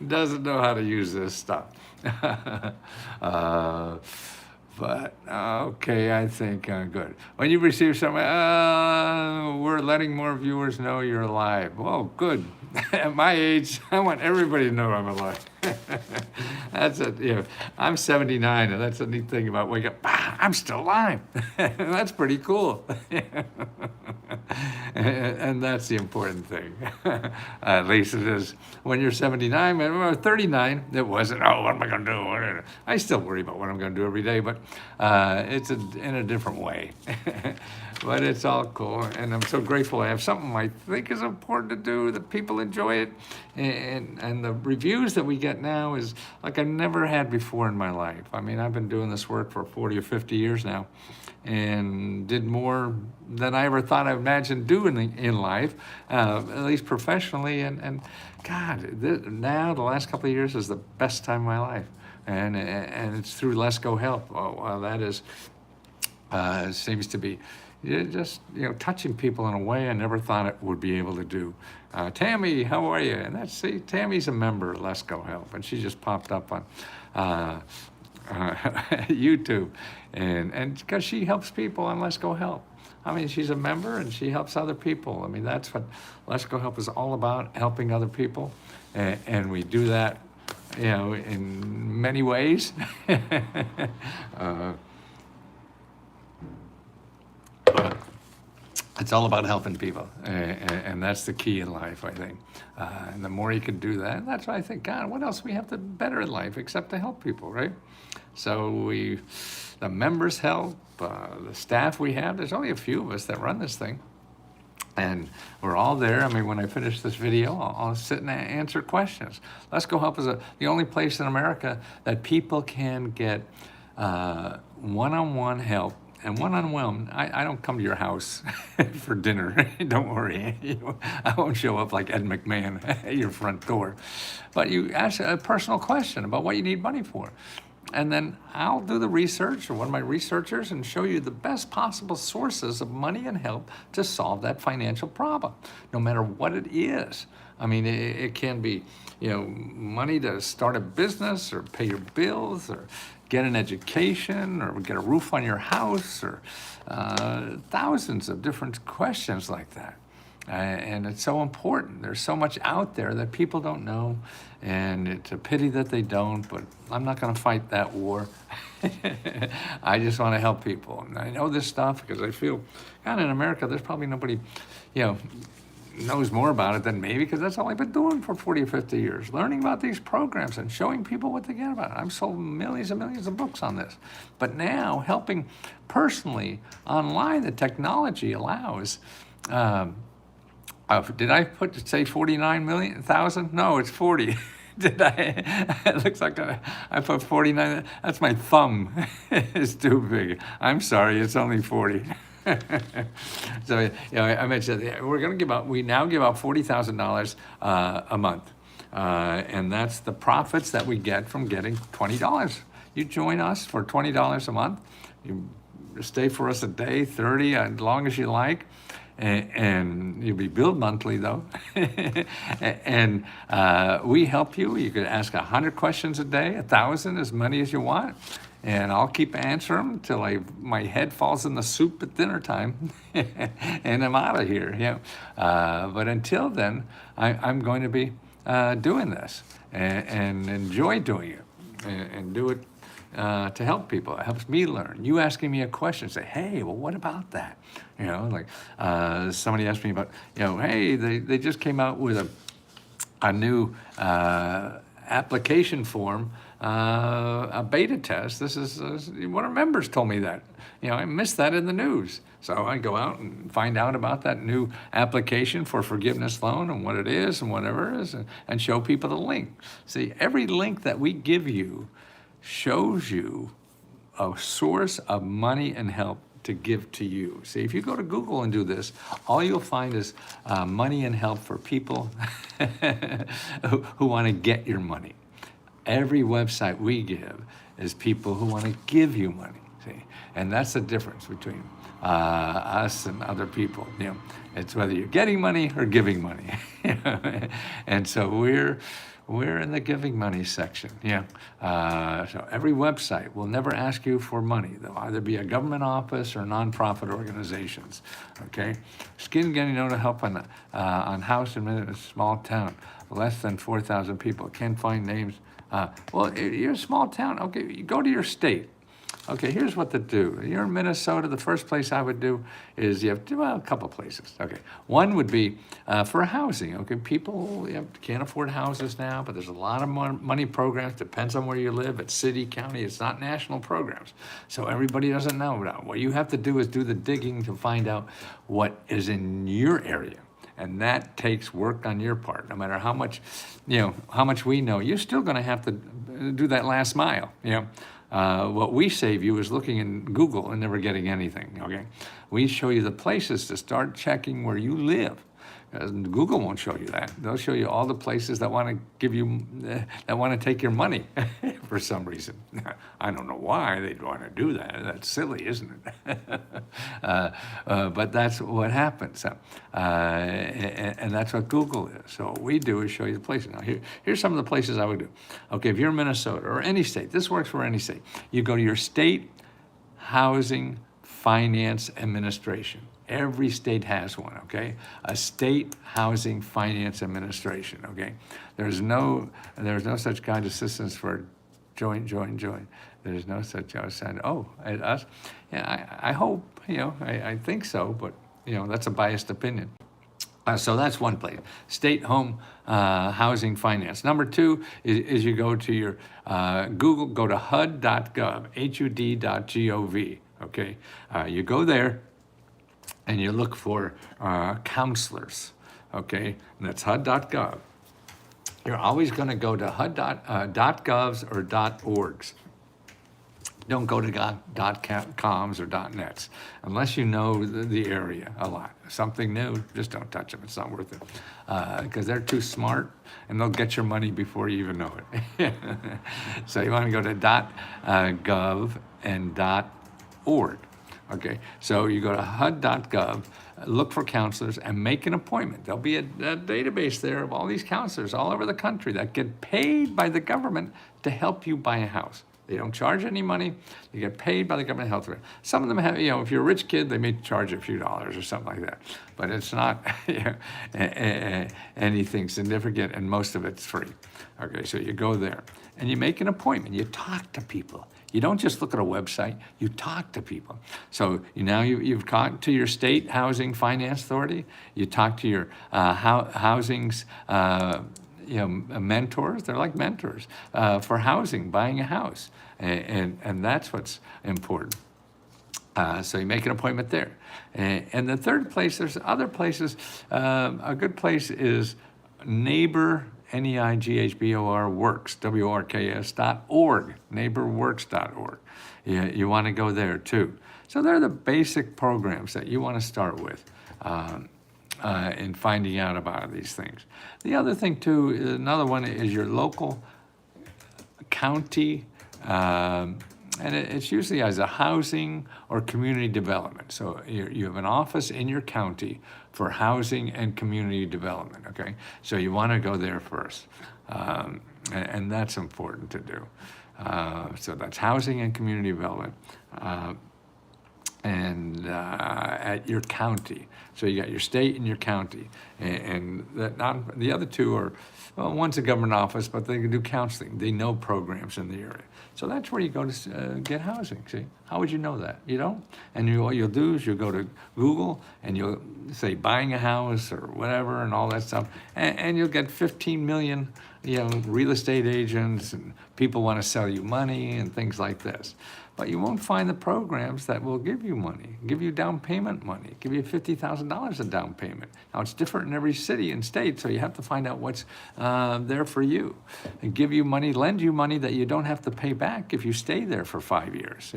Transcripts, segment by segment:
doesn't know how to use this stuff. uh, but okay, I think good. When you receive something, we're letting more viewers know you're alive. Well, good. At my age, I want everybody to know I'm alive. That's it. You know, I'm 79, and that's the neat thing about wake up. I'm still alive. That's pretty cool. And that's the important thing. At least it is. When you're 79 or 39, it wasn't, oh, what am I going to do? I still worry about what I'm going to do every day, but it's in a different way. But it's all cool, and I'm so grateful I have something I think is important to do, that people enjoy it, and the reviews that we get now is like I've never had before in my life. I mean, I've been doing this work for 40 or 50 years now, and did more than I ever thought I imagined doing in life, at least professionally, and God, now the last couple of years is the best time of my life, and it's through Let's Go Help. Oh, well, that is, seems to be just, touching people in a way I never thought it would be able to do. Tammy, how are you? And see, Tammy's a member of Let's Go Help, and she just popped up on YouTube, and because she helps people on Let's Go Help. I mean, she's a member and she helps other people. I mean, that's what Let's Go Help is all about, helping other people, and we do that, in many ways. But it's all about helping people, and that's the key in life, I think. And the more you can do that, that's why I think, God, what else we have to better in life except to help people, right? So the members help, the staff we have, there's only a few of us that run this thing. And we're all there. I mean, when I finish this video, I'll sit and answer questions. Let's Go Help is the only place in America that people can get one-on-one help. And one-on-one, I don't come to your house for dinner. Don't worry. I won't show up like Ed McMahon at your front door. But you ask a personal question about what you need money for. And then I'll do the research, or one of my researchers, and show you the best possible sources of money and help to solve that financial problem, no matter what it is. I mean, it can be, money to start a business, or pay your bills, or get an education, or get a roof on your house, or thousands of different questions like that. And it's so important. There's so much out there that people don't know, and it's a pity that they don't, but I'm not going to fight that war. I just want to help people. And I know this stuff because I feel, God, in America, there's probably nobody, knows more about it than me, because that's all I've been doing for 40 or 50 years, learning about these programs and showing people what to get about it. I've sold millions and millions of books on this. But now, helping personally online, the technology allows, did I say 49,000? No, it's 40. Did I? It looks like I put 49. That's my thumb. It's too big. I'm sorry, it's only 40. So, I mentioned we now give out $40,000 a month. And that's the profits that we get from getting $20. You join us for $20 a month. You stay for us a day, 30, as long as you like. And you'll be billed monthly, though. And we help you. You could ask 100 questions a day, 1,000, as many as you want. And I'll keep answering them until my head falls in the soup at dinner time, and I'm out of here. But until then, I'm going to be doing this and enjoy doing it, and do it to help people. It helps me learn. You asking me a question, say, hey, well, what about that? Somebody asked me about, hey, they just came out with a new application form, a beta test. This is one of our members told me that. I missed that in the news. So I go out and find out about that new application for forgiveness loan and what it is and whatever it is, and show people the link. See, every link that we give you shows you a source of money and help to give to you. See, if you go to Google and do this, all you'll find is money and help for people who want to get your money. Every website we give is people who want to give you money. See, and that's the difference between us and other people. It's whether you're getting money or giving money. And so we're in the giving money section. Yeah. So every website will never ask you for money. They'll either be a government office or nonprofit organizations. Okay. Skin getting to help on house in a small town, less than 4,000 people. Can't find names. Well, you're a small town. Okay, you go to your state. Okay, here's what to do. You're in Minnesota. The first place I would do is you have to, well, a couple places. Okay, one would be for housing. Okay, people can't afford houses now, but there's a lot of money programs. Depends on where you live. It's city, county. It's not national programs. So everybody doesn't know. What you have to do is do the digging to find out what is in your area. And that takes work on your part. No matter how much, how much we know, you're still going to have to do that last mile. What we save you is looking in Google and never getting anything. Okay, we show you the places to start checking where you live. Google won't show you that. They'll show you all the places that want to give you, that want to take your money for some reason. I don't know why they'd want to do that. That's silly, isn't it? But that's what happens. And that's what Google is. So what we do is show you the places. Now, here's some of the places I would do. Okay, if you're in Minnesota or any state, this works for any state. You go to your state housing finance administration. Every state has one, okay? A state housing finance administration, okay? There's no such kind of assistance for joint. There's no such outside. Oh, us? Yeah, I hope, I think so, but, that's a biased opinion. So that's one place, state home housing finance. Number two is you go to your Google, go to HUD.gov, HUD.gov, okay? You go there, and you look for counselors, okay? And that's HUD.gov. You're always going to go to HUD.govs or .orgs. Don't go to .coms or .nets unless you know the area a lot. Something new, just don't touch them. It's not worth it because they're too smart and they'll get your money before you even know it. So you want to go to .gov and .org. Okay, so you go to HUD.gov, look for counselors, and make an appointment. There'll be a database there of all these counselors all over the country that get paid by the government to help you buy a house. They don't charge any money. They get paid by the government health care. Some of them have, if you're a rich kid, they may charge a few dollars or something like that. But it's not anything significant, and most of it's free. Okay, so you go there, and you make an appointment. You talk to people. You don't just look at a website, you talk to people. So you've talked to your state housing finance authority, you talk to your housing's mentors. They're like mentors for housing, buying a house, and that's what's important. So you make an appointment there. And the third place, there's other places. A good place is Neighbor, NEIGHBOR works, WORKS.org, neighborworks.org. You want to go there too. So they're the basic programs that you want to start with in finding out about these things. The other thing too, another one is your local county, and it's usually as a housing or community development. So you have an office in your county for housing and community development, okay? So you want to go there first, and that's important to do. So that's housing and community development, and at your county. So you got your state and your county, and the other two are, well, one's a government office, but they can do counseling. They know programs in the area. So that's where you go to get housing, see? How would you know that? You don't? And what you'll do is you'll go to Google and you'll say buying a house or whatever and all that stuff, and you'll get 15 million, real estate agents and people want to sell you money and things like this. But you won't find the programs that will give you money, give you down payment money, give you $50,000 of down payment. Now, it's different in every city and state, so you have to find out what's there for you. And give you money, lend you money that you don't have to pay back if you stay there for 5 years,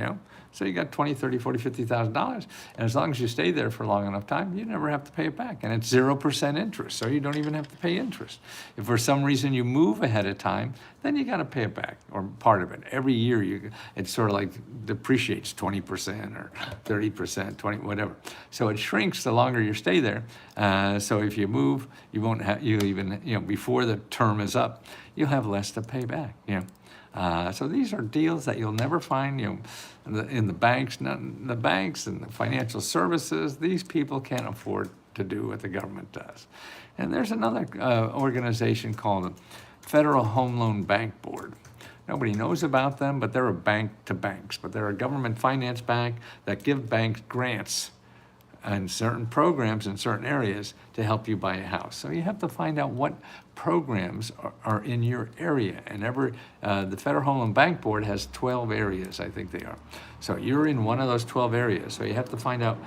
So you got $20,000, $30,000, $40,000, $50,000, and as long as you stay there for a long enough time, you never have to pay it back. And it's 0% interest, so you don't even have to pay interest. If for some reason you move ahead of time, then you got to pay it back, or part of it. Every year, it's sort of like depreciates 20% or 30%, 20, whatever. So it shrinks the longer you stay there. So if you move, you won't have, you even, before the term is up, you'll have less to pay back, So these are deals that you'll never find, in the banks. The banks and the financial services, these people can't afford to do what the government does. And there's another organization called the Federal Home Loan Bank Board. Nobody knows about them, but they're a bank to banks. But they're a government finance bank that give banks grants and certain programs in certain areas to help you buy a house. So you have to find out what programs are in your area. And the Federal Home Loan Bank Board has 12 areas, I think they are. So you're in one of those 12 areas. So you have to find out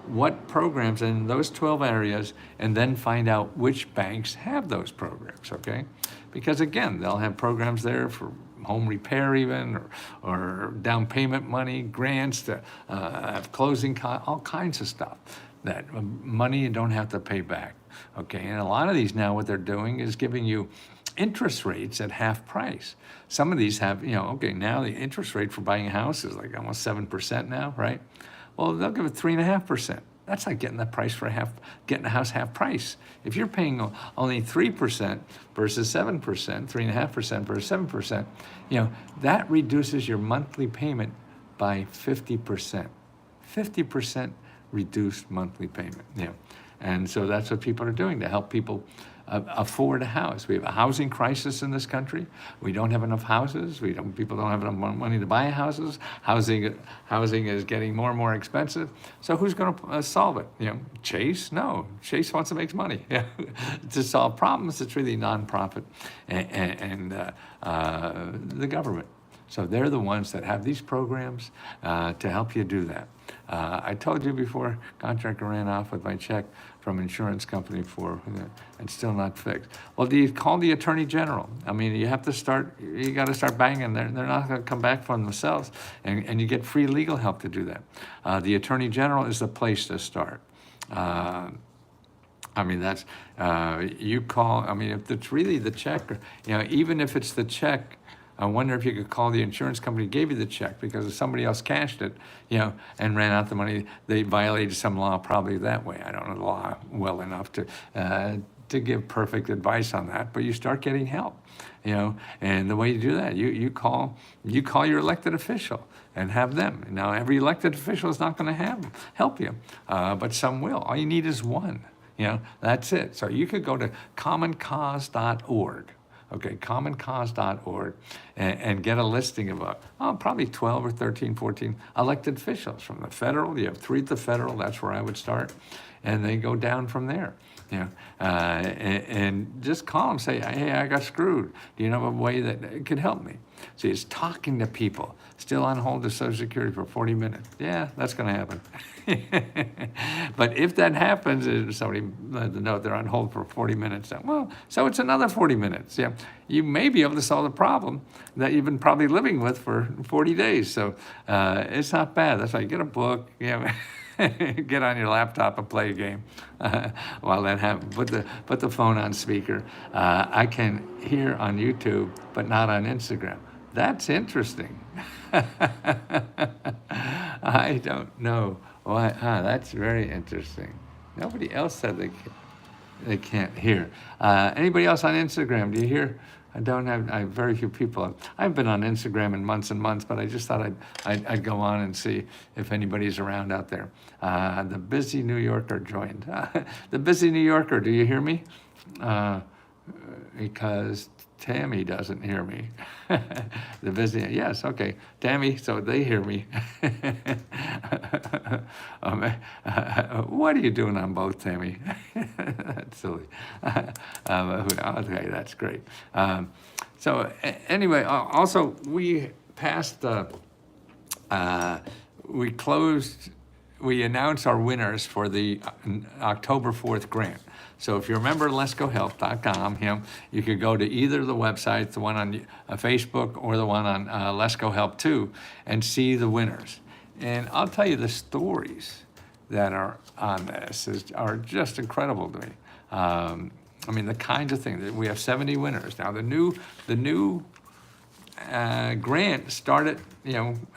what programs in those 12 areas, and then find out which banks have those programs, okay? Because again, they'll have programs there for home repair even, or down payment money, grants to have closing costs, all kinds of stuff, that money you don't have to pay back, okay? And a lot of these now, what they're doing is giving you interest rates at half price. Some of these have, okay, now the interest rate for buying a house is like almost 7% now, right? Well, they'll give it 3.5%. That's like getting the price for getting a house half price. If you're paying only 3% versus 7%, 3.5% versus 7%, that reduces your monthly payment by 50%. 50% reduced monthly payment. And so that's what people are doing to help people afford a house. We have a housing crisis in this country. We don't have enough houses. People don't have enough money to buy houses. Housing is getting more and more expensive. So who's going to solve it? Chase? No. Chase wants to make money. To solve problems, it's really nonprofit and the government. So they're the ones that have these programs to help you do that. I told you before, contractor ran off with my check from insurance company and still not fixed. Well, do you call the Attorney General? I mean, you got to start banging. They're not going to come back from themselves, and you get free legal help to do that. The Attorney General is the place to start. That's, you call, if it's really the check, even if it's the check, I wonder if you could call the insurance company who gave you the check, because if somebody else cashed it, and ran out the money, they violated some law probably that way. I don't know the law well enough to give perfect advice on that, but you start getting help, and the way you do that, you call your elected official and have them. Now, every elected official is not going to help you, but some will. All you need is one, that's it. So you could go to commoncause.org. Okay, commoncause.org, and get a listing of probably 12 or 13, 14 elected officials from the federal. You have 3 at the federal, that's where I would start, and they go down from there. And just call them, say, hey, I got screwed. Do you know a way that could help me? See, it's talking to people, still on hold to Social Security for 40 minutes. Yeah, that's going to happen. But if that happens, if somebody let them know they're on hold for 40 minutes, well, so it's another 40 minutes. You may be able to solve the problem that you've been probably living with for 40 days. So it's not bad. That's why you get a book, get on your laptop and play a game while that happens. Put the phone on speaker. I can hear on YouTube, but not on Instagram. That's interesting. I don't know why. That's very interesting. Nobody else said they can't hear. Anybody else on Instagram? Do you hear? I have very few people. I've been on Instagram in months and months, but I just thought I'd go on and see if anybody's around out there. The busy New Yorker joined. The busy New Yorker, do you hear me? Because Tammy doesn't hear me. The busy, yes, okay. Tammy, so they hear me. What are you doing on both, Tammy? That's silly. Okay, that's great. Anyway, also we passed, we announced our winners for the October 4th grant. So if you remember lesgohelp.com, you could go to either the websites, the one on Facebook or the one on Let's Go Help 2, and see the winners. And I'll tell you, the stories that are on this are just incredible to me. The kinds of things. We have 70 winners. Now, the new grant started,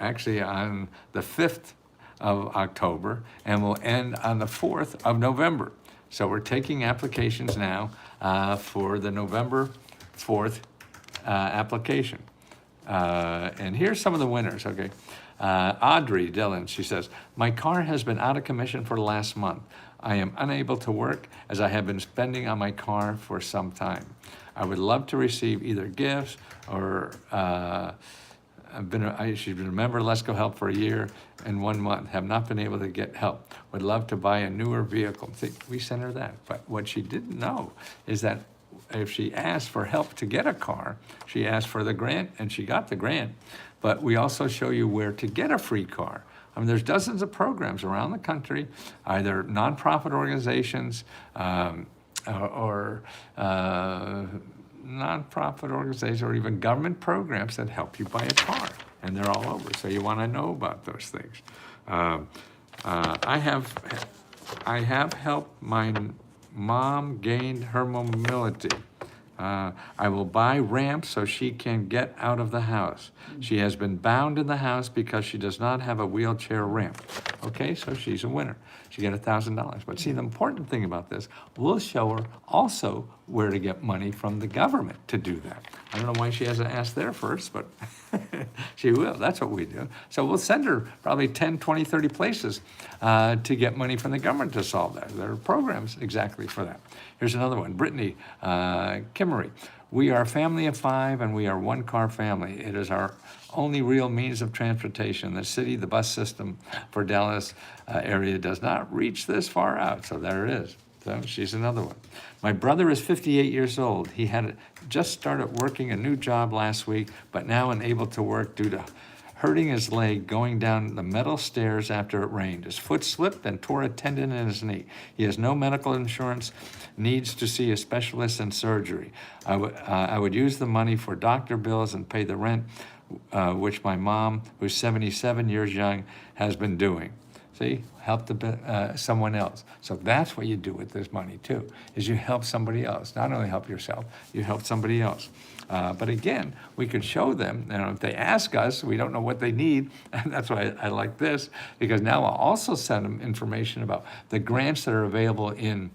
actually on the 5th of October and will end on the 4th of November. So we're taking applications now for the November 4th application. And here's some of the winners, okay? Audrey Dillon, she says, my car has been out of commission for the last month. I am unable to work as I have been spending on my car for some time. I would love to receive either gifts or she's been a member of Let's Go Help for a year and 1 month, have not been able to get help. Would love to buy a newer vehicle. See, we sent her that. But what she didn't know is that if she asked for help to get a car, she asked for the grant and she got the grant. But we also show you where to get a free car. I mean, there's dozens of programs around the country, either nonprofit organizations or nonprofit organizations or even government programs that help you buy a car. And they're all over, so you want to know about those things. I have helped my mom gain her mobility. I will buy ramps so she can get out of the house. She has been bound in the house because she does not have a wheelchair ramp. Okay, so she's a winner. She got $1,000. But see, the important thing about this, we'll show her also where to get money from the government to do that. I don't know why she hasn't asked there first, but she will. That's what we do. So we'll send her probably 10, 20, 30 places to get money from the government to solve that. There are programs exactly for that. Here's another one, Brittany Kimmery. We are a family of 5 and we are one-car family. It is our only real means of transportation. The city, the bus system for Dallas area does not reach this far out. So there it is. So she's another one. My brother is 58 years old. He had just started working a new job last week, but now unable to work due to hurting his leg going down the metal stairs after it rained. His foot slipped and tore a tendon in his knee. He has no medical insurance, needs to see a specialist and surgery. I would use the money for doctor bills and pay the rent, which my mom, who's 77 years young, has been doing. See, help someone else. So that's what you do with this money too, is you help somebody else. Not only help yourself, you help somebody else. But again, we could show them, if they ask us, we don't know what they need, and that's why I like this, because now I'll also send them information about the grants that are available in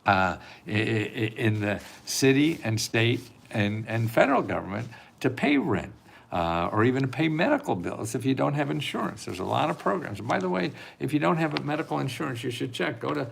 the city and state and federal government to pay rent. Or even to pay medical bills if you don't have insurance. There's a lot of programs. And by the way, if you don't have a medical insurance, you should check. Go to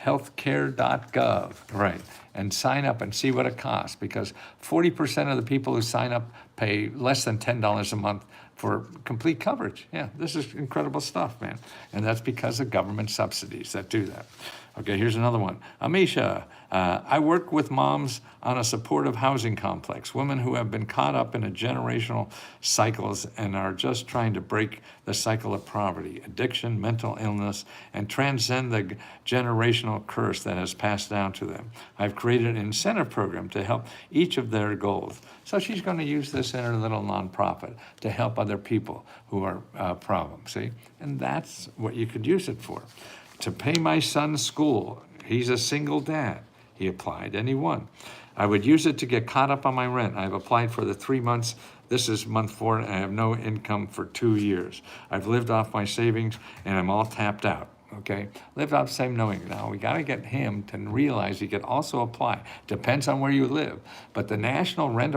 healthcare.gov, right, and sign up and see what it costs, because 40% of the people who sign up pay less than $10 a month for complete coverage. Yeah, this is incredible stuff, man. And that's because of government subsidies that do that. Okay, here's another one. Amisha, I work with moms on a supportive housing complex, women who have been caught up in a generational cycles and are just trying to break the cycle of poverty, addiction, mental illness, and transcend the generational curse that has passed down to them. I've created an incentive program to help each of their goals. So she's going to use this in her little nonprofit to help other people who are problems, see? And that's what you could use it for. To pay my son's school. He's a single dad. He applied and he won. I would use it to get caught up on my rent. I've applied for the 3 months. This is month 4 and I have no income for 2 years. I've lived off my savings and I'm all tapped out. Okay, lived off the same knowing. Now we got to get him to realize he could also apply. Depends on where you live, but the national rent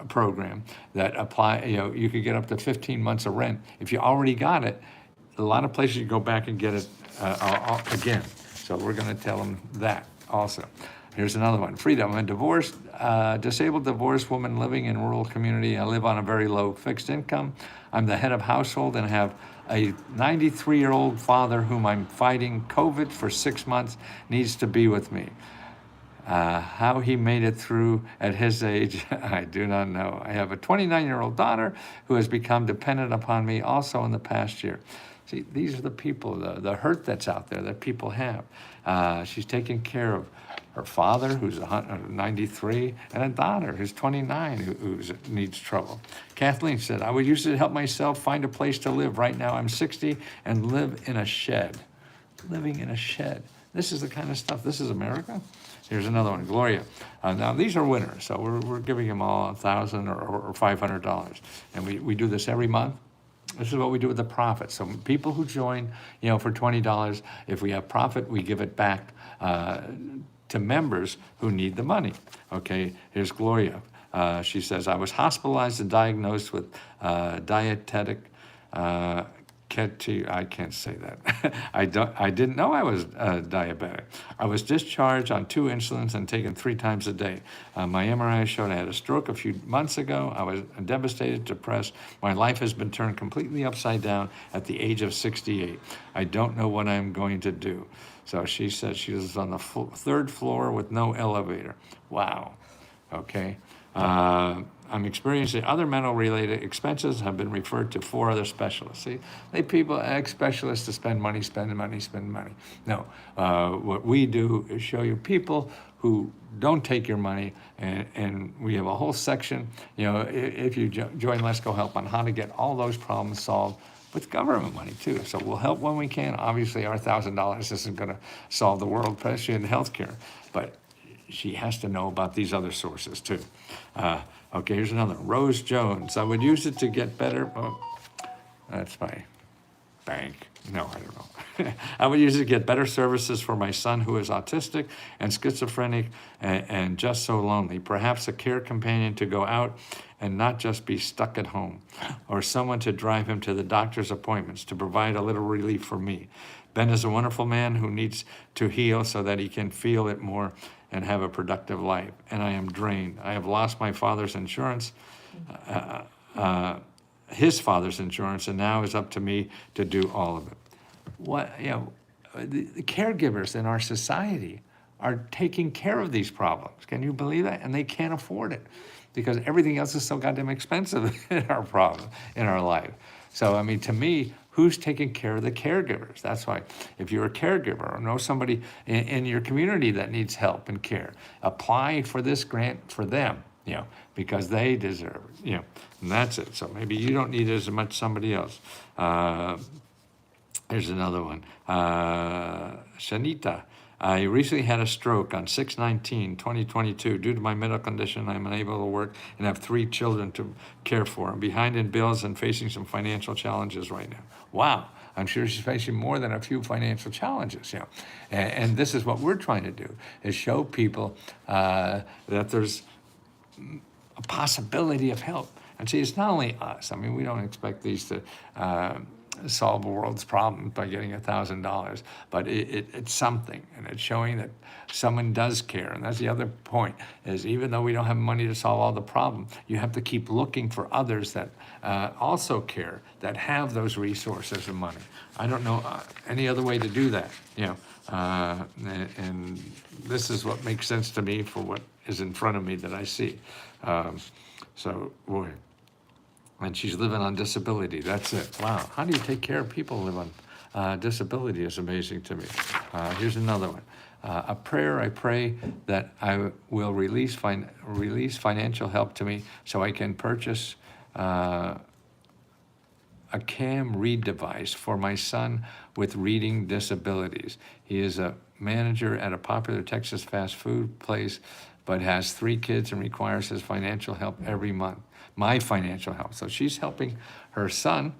program that apply, you could get up to 15 months of rent. If you already got it, a lot of places you go back and get it again. So we're going to tell them that also. Here's another one. Freedom. I'm a disabled divorced woman living in a rural community. I live on a very low fixed income. I'm the head of household and have a 93-year-old father whom I'm fighting COVID for 6 months, needs to be with me. How he made it through at his age, I do not know. I have a 29-year-old daughter who has become dependent upon me also in the past year. See, these are the people, the hurt that's out there that people have. She's taking care of her father, who's 93, and a daughter who's 29, who needs trouble. Kathleen said, I would use it to help myself find a place to live. Right now I'm 60 and live in a shed. Living in a shed. This is the kind of stuff, this is America. Here's another one, Gloria. Now, these are winners, so we're giving them all $1,000 or $500. And we do this every month. This is what we do with the profit. So people who join, for $20, if we have profit, we give it back to members who need the money. Okay, here's Gloria. She says, I was hospitalized and diagnosed with dietetic I can't say that. I didn't know I was diabetic. I was discharged on 2 insulins and taken 3 times a day. My MRI showed I had a stroke a few months ago. I was devastated, depressed. My life has been turned completely upside down at the age of 68. I don't know what I'm going to do. So she said she was on the 3rd floor with no elevator. Wow. Okay. I'm experiencing other mental-related expenses, have been referred to 4 other specialists. See, they people ask specialists to spend money. No, what we do is show you people who don't take your money, and we have a whole section, if you join Let's Go Help, on how to get all those problems solved with government money too. So we'll help when we can. Obviously, our $1,000 isn't going to solve the world, especially in healthcare, but she has to know about these other sources too. Okay, here's another. Rose Jones. I would use it to get better. Oh, that's my bank. No, I don't know. I would use it to get better services for my son who is autistic and schizophrenic and just so lonely. Perhaps a care companion to go out and not just be stuck at home, or someone to drive him to the doctor's appointments to provide a little relief for me. Ben is a wonderful man who needs to heal so that he can feel it more and have a productive life. And I am drained. I have lost my father's insurance, his father's insurance, and now it's up to me to do all of it. The caregivers in our society are taking care of these problems. Can you believe that? And they can't afford it because everything else is so goddamn expensive in our life. So, to me, who's taking care of the caregivers? That's why if you're a caregiver or know somebody in your community that needs help and care, apply for this grant for them, because they deserve it, and that's it. So maybe you don't need it as much as somebody else. Here's another one. Shanita. I recently had a stroke on 6/19/2022. Due to my medical condition, I'm unable to work and have 3 children to care for. I'm behind in bills and facing some financial challenges right now. Wow, I'm sure she's facing more than a few financial challenges. And this is what we're trying to do, is show people that there's a possibility of help. And see, it's not only us. We don't expect these to solve the world's problems by getting $1,000, but it's something, and it's showing that someone does care. And that's the other point, is even though we don't have money to solve all the problems, you have to keep looking for others that also care, that have those resources and money. I don't know any other way to do that, and this is what makes sense to me for what is in front of me that I see. So, boy. And she's living on disability. That's it. Wow. How do you take care of people who live on disability? Is amazing to me. Here's another one. A prayer. I pray that I will release financial help to me so I can purchase a cam read device for my son with reading disabilities. He is a manager at a popular Texas fast food place, but has 3 kids and requires his financial help every month. My financial help. So she's helping her son,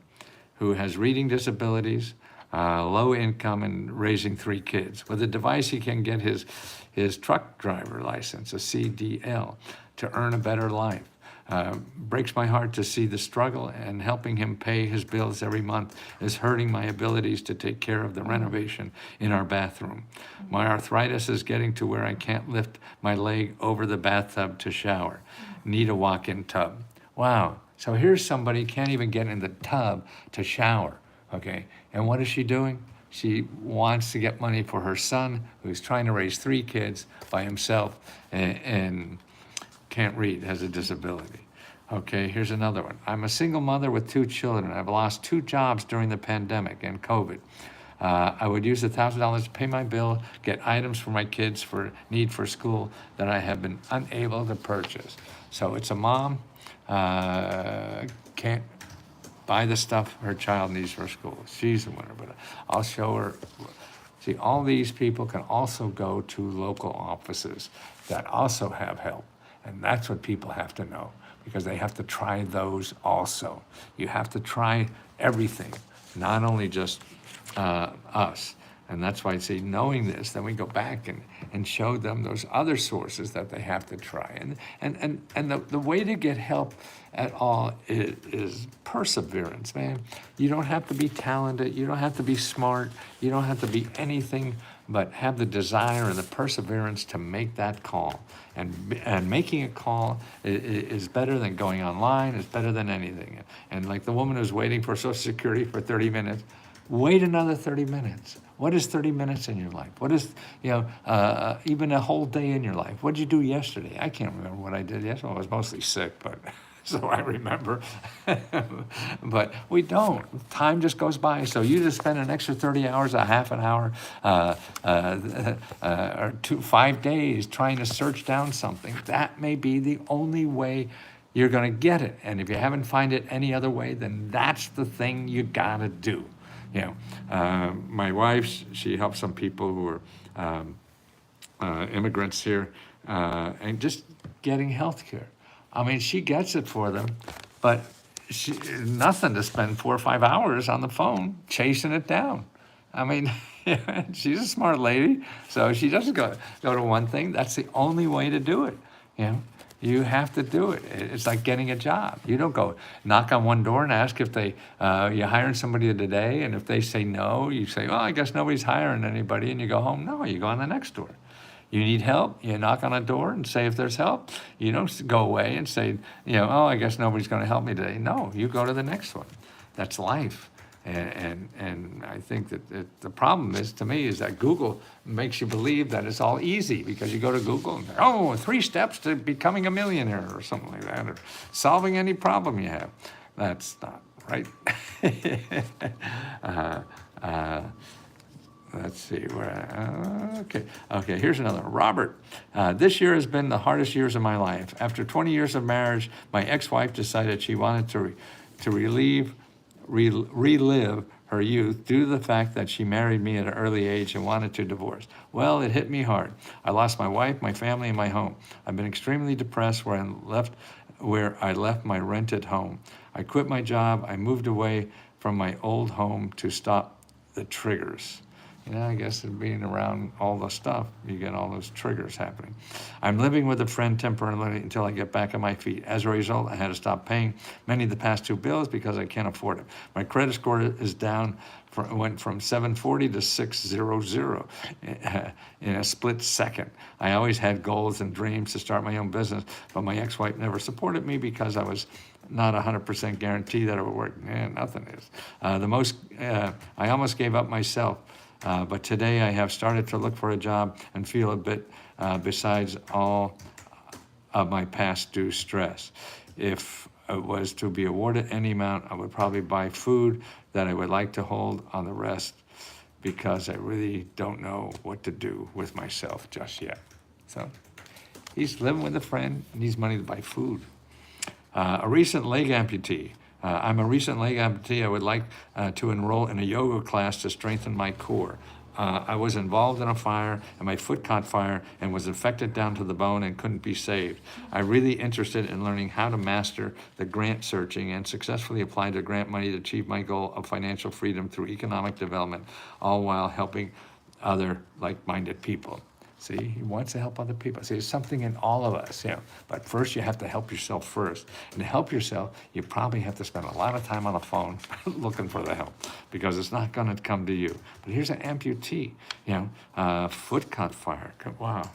who has reading disabilities, low income, and raising 3 kids. With a device, he can get his truck driver license, a CDL, to earn a better life. Breaks my heart to see the struggle, and helping him pay his bills every month is hurting my abilities to take care of the renovation in our bathroom. My arthritis is getting to where I can't lift my leg over the bathtub to shower. Need a walk-in tub. Wow. So here's somebody can't even get in the tub to shower, okay? And what is she doing? She wants to get money for her son, who's trying to raise 3 kids by himself and can't read, has a disability. Okay, here's another one. I'm a single mother with 2 children. I've lost 2 jobs during the pandemic and COVID. I would use $1,000 to pay my bill, get items for my kids for need for school that I have been unable to purchase. So it's a mom, can't buy the stuff her child needs for school. She's the winner, but I'll show her. See, all these people can also go to local offices that also have help. And that's what people have to know, because they have to try those also. You have to try everything, not only just us. And that's why I say, knowing this, then we go back and show them those other sources that they have to try. And the way to get help at all is perseverance, man. You don't have to be talented. You don't have to be smart. You don't have to be anything but have the desire and the perseverance to make that call. And making a call is better than going online. It's better than anything. And like the woman who's waiting for Social Security for 30 minutes, wait another 30 minutes. What is 30 minutes in your life? What is, even a whole day in your life? What did you do yesterday? I can't remember what I did yesterday. I was mostly sick, but so I remember. But we don't. Time just goes by. So you just spend an extra 30 hours, a half an hour, or 5 days trying to search down something. That may be the only way you're going to get it. And if you haven't find it any other way, then that's the thing you got to do. My wife, she helps some people who are immigrants here, and just getting health care. I mean, she gets it for them, but nothing to spend 4 or 5 hours on the phone chasing it down. I mean, she's a smart lady, so she doesn't go to one thing. That's the only way to do it. You have to do it. It's like getting a job. You don't go knock on one door and ask if you're hiring somebody today, and if they say no, you say, well, I guess nobody's hiring anybody, and you go home. No, you go on the next door. You need help, you knock on a door and say if there's help. You don't go away and say, oh, I guess nobody's going to help me today. No, you go to the next one. That's life. And I think that the problem is, to me, is that Google makes you believe that it's all easy, because you go to Google and 3 steps to becoming a millionaire or something like that, or solving any problem you have. That's not right. Let's see where. Okay. Here's another. Robert, this year has been the hardest years of my life. After 20 years of marriage, my ex-wife decided she wanted to relive her youth due to the fact that she married me at an early age and wanted to divorce. Well, it hit me hard. I lost my wife, my family, and my home. I've been extremely depressed where I left my rented home. I quit my job. I moved away from my old home to stop the triggers. I guess being around all the stuff, you get all those triggers happening. I'm living with a friend temporarily until I get back on my feet. As a result, I had to stop paying many of the past 2 bills because I can't afford it. My credit score is down, went from 740 to 600 in a split second. I always had goals and dreams to start my own business, but my ex-wife never supported me because I was not 100% guaranteed that it would work. Nothing is. I almost gave up myself. But today I have started to look for a job and feel a bit besides all of my past due stress. If it was to be awarded any amount, I would probably buy food that I would like to hold on the rest, because I really don't know what to do with myself just yet. So he's living with a friend and needs money to buy food. A recent leg amputee. I'm a recent leg amputee. I would like to enroll in a yoga class to strengthen my core. I was involved in a fire, and my foot caught fire and was infected down to the bone and couldn't be saved. I'm really interested in learning how to master the grant searching and successfully apply to grant money to achieve my goal of financial freedom through economic development, all while helping other like-minded people. See, he wants to help other people. See, there's something in all of us, But first, you have to help yourself first. And to help yourself, you probably have to spend a lot of time on the phone looking for the help, because it's not going to come to you. But here's an amputee, foot caught fire. Wow.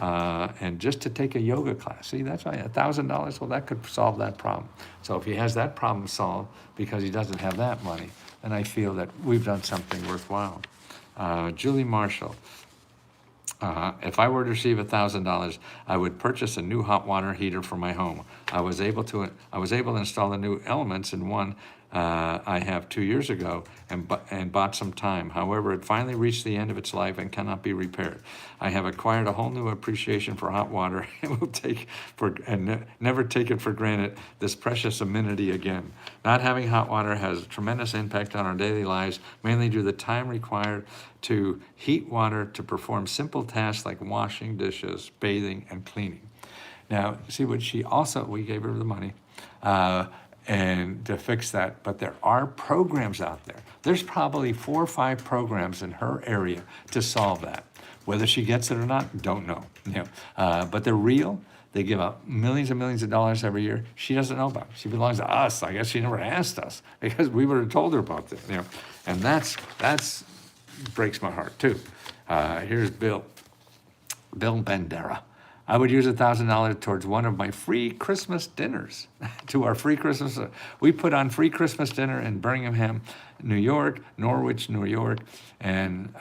And just to take a yoga class. See, that's why $1,000, well, that could solve that problem. So if he has that problem solved because he doesn't have that money, then I feel that we've done something worthwhile. Julie Marshall. If I were to receive $1,000, I would purchase a new hot water heater for my home. I was able to install the new elements in one I have 2 years ago and bought some time. However, it finally reached the end of its life and cannot be repaired. I have acquired a whole new appreciation for hot water and will never take it for granted, this precious amenity again. Not having hot water has a tremendous impact on our daily lives, mainly due to the time required to heat water to perform simple tasks like washing dishes, bathing, and cleaning. Now, see what we gave her the money and to fix that, but there are programs out there. There's probably 4 or 5 programs in her area to solve that. Whether she gets it or not, don't know. But they're real. They give out millions and millions of dollars every year. She doesn't know about it. She belongs to us. I guess she never asked us because we would have told her about this. And that's breaks my heart too. Here's Bill Bandera. I would use $1,000 towards one of my free Christmas dinners. To our free Christmas, we put on free Christmas dinner in Birmingham, New York, Norwich, New York, and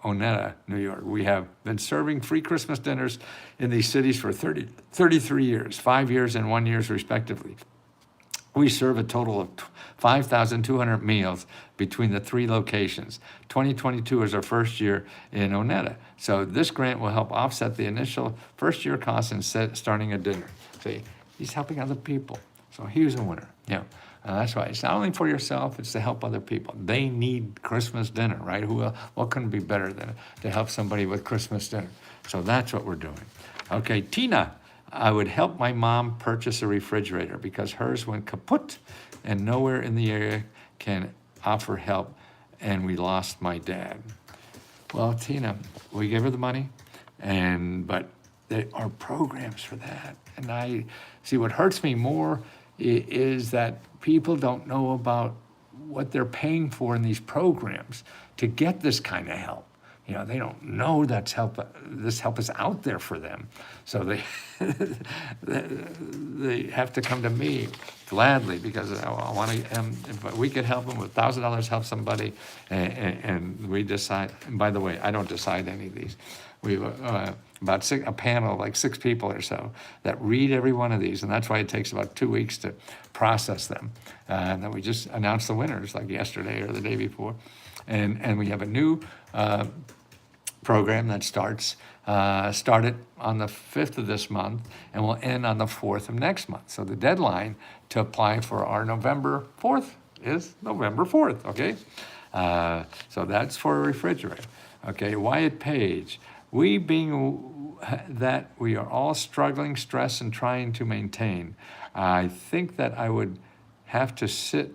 Oneida, New York. We have been serving free Christmas dinners in these cities for 33 years, 5 years and 1 year respectively. We serve a total of 5,200 meals between the 3 locations. 2022 is our first year in Oneida. So this grant will help offset the initial first year costs in starting a dinner. See, he's helping other people. So he was a winner. That's why it's not only for yourself, it's to help other people. They need Christmas dinner, right? What couldn't be better than to help somebody with Christmas dinner? So that's what we're doing. Okay, Tina. I would help my mom purchase a refrigerator because hers went kaput and nowhere in the area can offer help, and we lost my dad. Well, Tina, we gave her the money, but there are programs for that. And I see what hurts me more is that people don't know about what they're paying for in these programs to get this kind of help. They don't know this help is out there for them. So they have to come to me gladly because I want to, if we could help them with $1,000, help somebody, and we decide, and by the way, I don't decide any of these. We have a panel of like 6 people or so that read every one of these, and that's why it takes about 2 weeks to process them. And then we just announced the winners like yesterday or the day before. And we have a new program that started on the 5th of this month and will end on the 4th of next month. So the deadline to apply for our November 4th is November 4th, okay? So that's for a refrigerator. Okay, Wyatt Page. We being that we are all struggling, stressed, and trying to maintain, I think that I would have to sit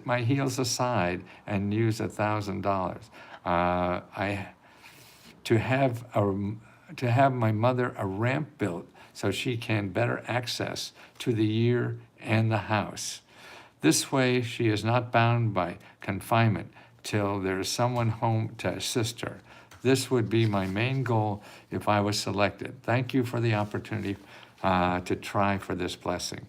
my heels aside and use $1,000. To have my mother a ramp built so she can better access to the year and the house. This way, she is not bound by confinement till there is someone home to assist her. This would be my main goal if I was selected. Thank you for the opportunity to try for this blessing.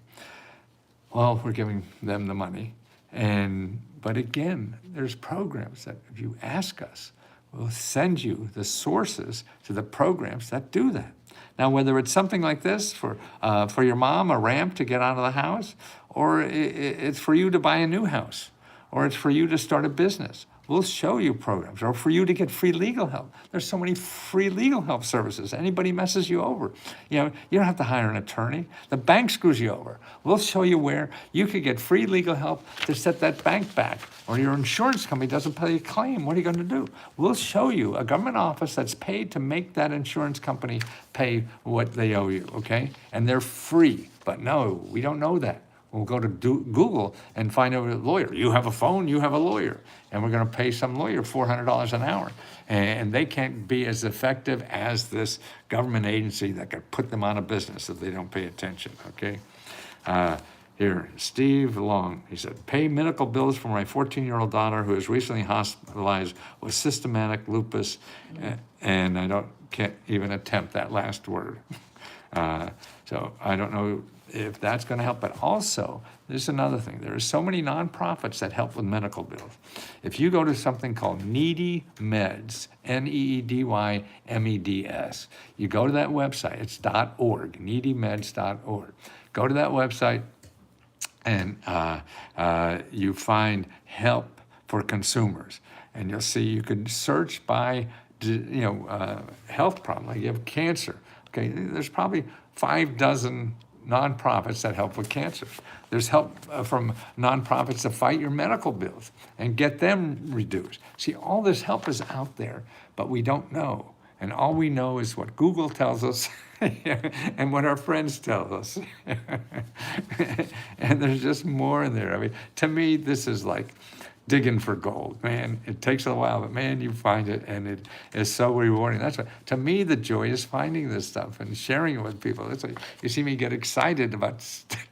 Well, we're giving them the money. But again, there's programs that if you ask us, we'll send you the sources to the programs that do that. Now, whether it's something like this for your mom, a ramp to get out of the house, or it's for you to buy a new house, or it's for you to start a business, we'll show you programs, or for you to get free legal help. There's so many free legal help services. Anybody messes you over, you don't have to hire an attorney. The bank screws you over. We'll show you where you could get free legal help to set that bank back, or your insurance company doesn't pay a claim. What are you going to do? We'll show you a government office that's paid to make that insurance company pay what they owe you, okay? And they're free, but no, we don't know that. We'll go to Google and find out a lawyer. You have a phone, you have a lawyer. And we're going to pay some lawyer $400 an hour. And they can't be as effective as this government agency that could put them out of business if they don't pay attention, okay? Here, Steve Long, he said, pay medical bills for my 14-year-old daughter who is recently hospitalized with systematic lupus, and I can't even attempt that last word. So I don't know if that's going to help, but also there's another thing. There are so many nonprofits that help with medical bills. If you go to something called Needy Meds, NEEDYMEDS, you go to that website, it's .org, needymeds.org. Go to that website and you find help for consumers. And you'll see you can search by, health problem, like you have cancer. Okay, there's probably 5 dozen nonprofits that help with cancer. There's help from nonprofits to fight your medical bills and get them reduced. See, all this help is out there, but we don't know. And all we know is what Google tells us and what our friends tell us. And there's just more in there. I mean, to me, this is like digging for gold, man. It takes a while, but man, you find it, and it is so rewarding. That's what, to me, the joy is finding this stuff and sharing it with people. It's like, you see me get excited about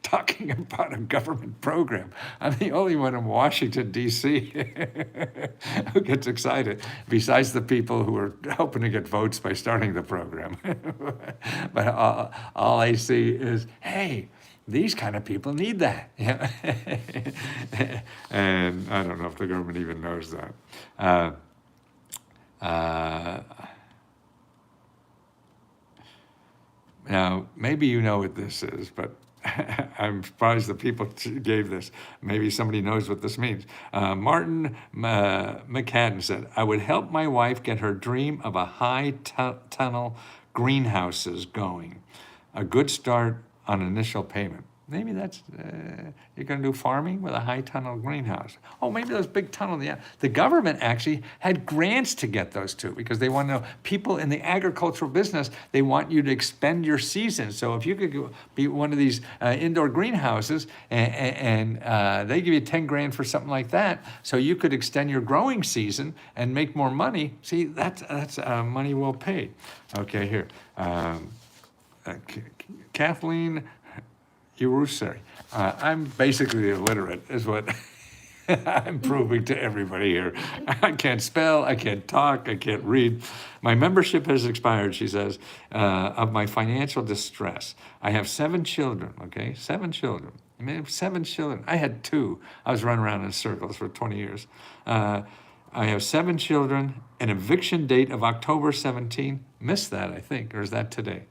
talking about a government program. I'm the only one in Washington, D.C. who gets excited, besides the people who are hoping to get votes by starting the program. But all I see is, hey, these kind of people need that. Yeah. And I don't know if the government even knows that. Now, maybe you know what this is, but I'm surprised the people gave this. Maybe somebody knows what this means. Martin McCadden said, I would help my wife get her dream of a high tunnel greenhouses going. A good start on initial payment. Maybe that's, you're going to do farming with a high tunnel greenhouse. Oh, maybe those big tunnels. Yeah. The government actually had grants to get those too, because they want to know, people in the agricultural business, they want you to expend your season. So if you could go be one of these indoor greenhouses and they give you 10 grand for something like that, so you could extend your growing season and make more money. See, that's money well paid. Okay, here. Kathleen Urusari. I'm basically illiterate, is what I'm proving to everybody here. I can't spell, I can't talk, I can't read. My membership has expired, she says, of my financial distress. I have 7 children, okay? 7 children. I mean, 7 children. I had 2. I was running around in circles for 20 years. I have 7 children, an eviction date of October 17. Missed that, I think, or is that today?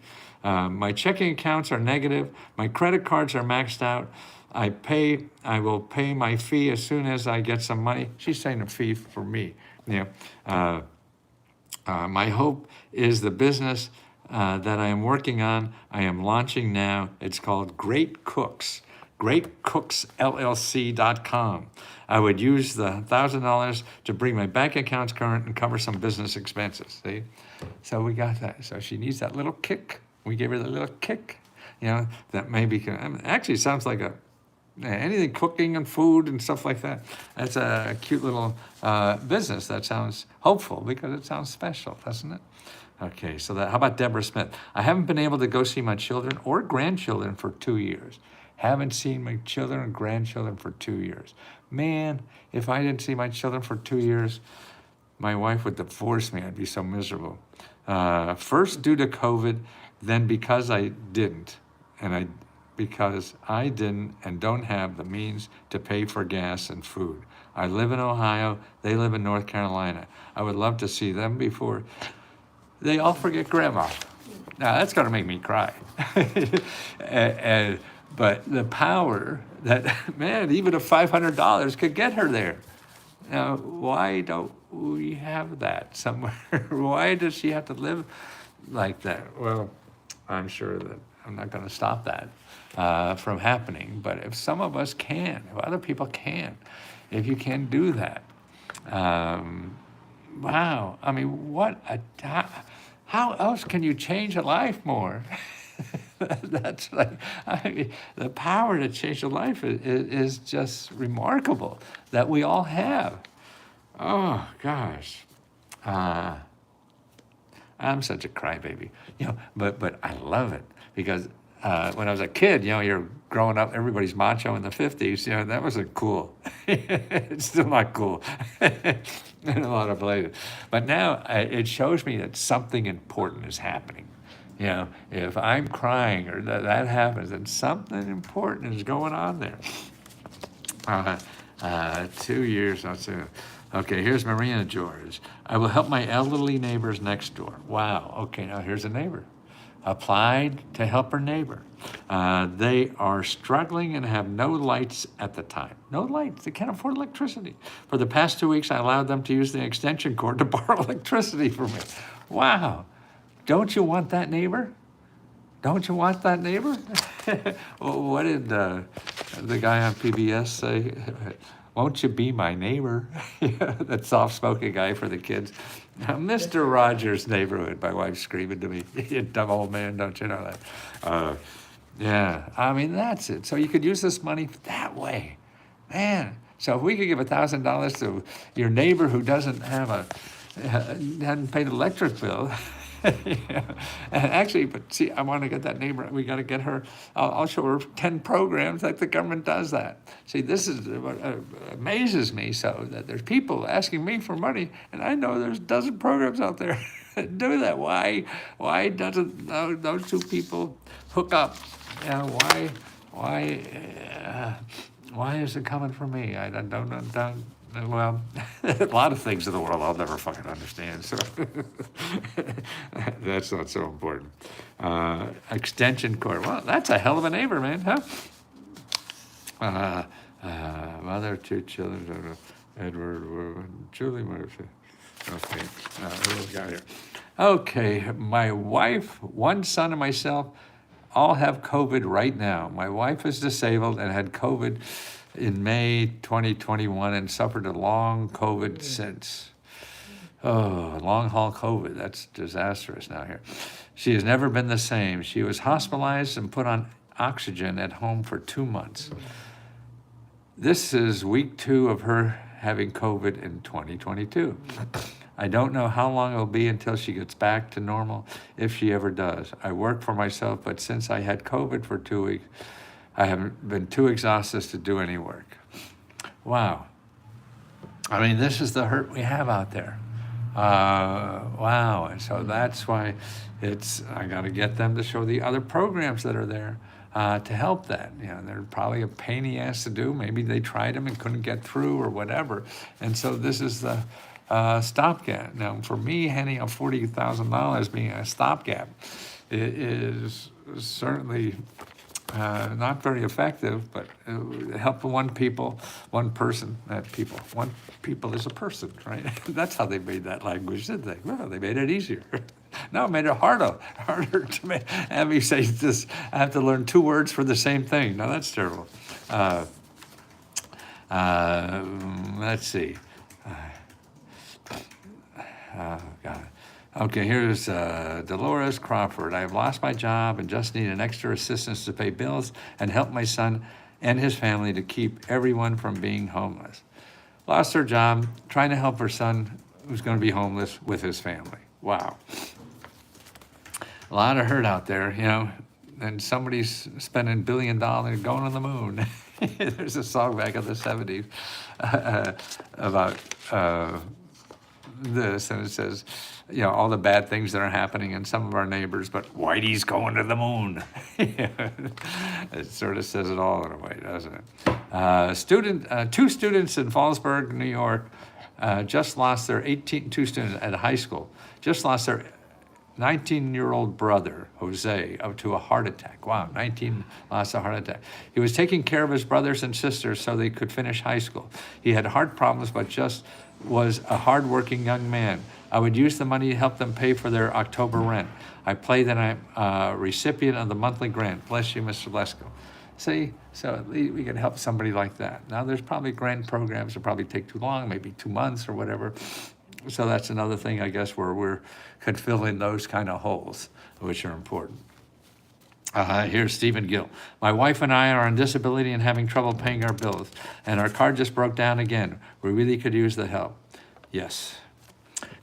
My checking accounts are negative. My credit cards are maxed out. I will pay my fee as soon as I get some money. She's saying a fee for me. My hope is the business that I am working on, I am launching now. It's called Great Cooks, greatcooksllc.com. I would use the $1,000 to bring my bank accounts current and cover some business expenses. See? So we got that. So she needs that little kick. We gave her the little kick, that maybe can, I mean, actually sounds like anything cooking and food and stuff like that. That's a cute little business that sounds hopeful because it sounds special, doesn't it? Okay, so how about Deborah Smith? I haven't been able to go see my children or grandchildren for 2 years. Haven't seen my children and grandchildren for 2 years. Man, if I didn't see my children for 2 years, my wife would divorce me. I'd be so miserable. First due to COVID, then because I didn't, because I didn't and don't have the means to pay for gas and food. I live in Ohio, they live in North Carolina. I would love to see them before they all forget grandma. Now that's gonna make me cry. But the power that, man, even if $500 could get her there. Now, why don't we have that somewhere? Why does she have to live like that? Well, I'm sure that I'm not going to stop that from happening. But if some of us can, if other people can, if you can do that, wow. I mean, how else can you change a life more? That's like, the power to change a life is just remarkable that we all have. Oh, gosh. I'm such a crybaby, but I love it because when I was a kid, you're growing up, everybody's macho in the 50s, that wasn't cool. It's still not cool in a lot of places. But now it shows me that something important is happening. If I'm crying or that happens, then something important is going on there. 2 years, I'll say. Okay, here's Marina George. I will help my elderly neighbors next door. Wow, okay, now here's a neighbor. applied to help her neighbor. They are struggling and have no lights at the time. No lights. They can't afford electricity. For the past 2 weeks, I allowed them to use the extension cord to borrow electricity from me. Wow. Don't you want that neighbor? Don't you want that neighbor? Well, what did the guy on PBS say? Won't you be my neighbor? That soft-spoken guy for the kids. Mr. Rogers' Neighborhood, my wife's screaming to me. You dumb old man, don't you know that? Yeah, I mean, that's it. So you could use this money that way. Man, so if we could give $1,000 to your neighbor who doesn't have hadn't paid an electric bill. Yeah. And actually, but see, I want to get that neighbor. We got to get her. I'll show her 10 programs like the government does that. See, this is what amazes me. So that there's people asking me for money, and I know there's a dozen programs out there that do that. Why doesn't those two people hook up? Why is it coming from me? I don't. Well, a lot of things in the world I'll never fucking understand, so that's not so important. Extension cord. Well, that's a hell of a neighbor, man, huh? Mother, 2 children, Edward, Julie Murphy. Okay, what we got here? Okay, my wife, 1 son, and myself all have COVID right now. My wife is disabled and had COVID in May 2021 and suffered a long COVID since. Oh, long haul COVID, that's disastrous now here. She has never been the same. She was hospitalized and put on oxygen at home for 2 months. This is week 2 of her having COVID in 2022. I don't know how long it'll be until she gets back to normal, if she ever does. I work for myself, but since I had COVID for 2 weeks, I haven't been too exhausted to do any work. Wow. I mean, this is the hurt we have out there. Wow. And so that's why I got to get them to show the other programs that are there to help that. You know, they're probably a pain in the ass to do. Maybe they tried them and couldn't get through or whatever. And so this is the stopgap. Now, for me, handing out $40,000 being a stopgap is certainly not very effective, but it helped one person, one people is a person, right? That's how they made that language, didn't they? Well, they made it easier. No, it made it harder to have me say this. I have to learn 2 words for the same thing. Now that's terrible. Let's see. Oh, God. Okay, here's Dolores Crawford. I have lost my job and just need an extra assistance to pay bills and help my son and his family to keep everyone from being homeless. Lost her job, trying to help her son who's going to be homeless with his family. Wow. A lot of hurt out there, you know, and somebody's spending $1 billion going on the moon. There's a song back in the 70s about this, and it says, you know, all the bad things that are happening in some of our neighbors, but Whitey's going to the moon. It sort of says it all in a way, doesn't it? 2 students in Fallsburg, New York, just lost their 2 students at a high school, just lost their 19-year-old brother, Jose, to a heart attack. Wow, 19, lost a heart attack. He was taking care of his brothers and sisters so they could finish high school. He had heart problems, but just was a hardworking young man. I would use the money to help them pay for their October rent. I play that I'm a recipient of the monthly grant. Bless you, Mr. Lesko. See, so at least we can help somebody like that. Now, there's probably grant programs that probably take too long, maybe 2 months or whatever. So that's another thing, I guess, where we could fill in those kind of holes, which are important. Here's Stephen Gill. My wife and I are on disability and having trouble paying our bills, and our car just broke down again. We really could use the help. Yes.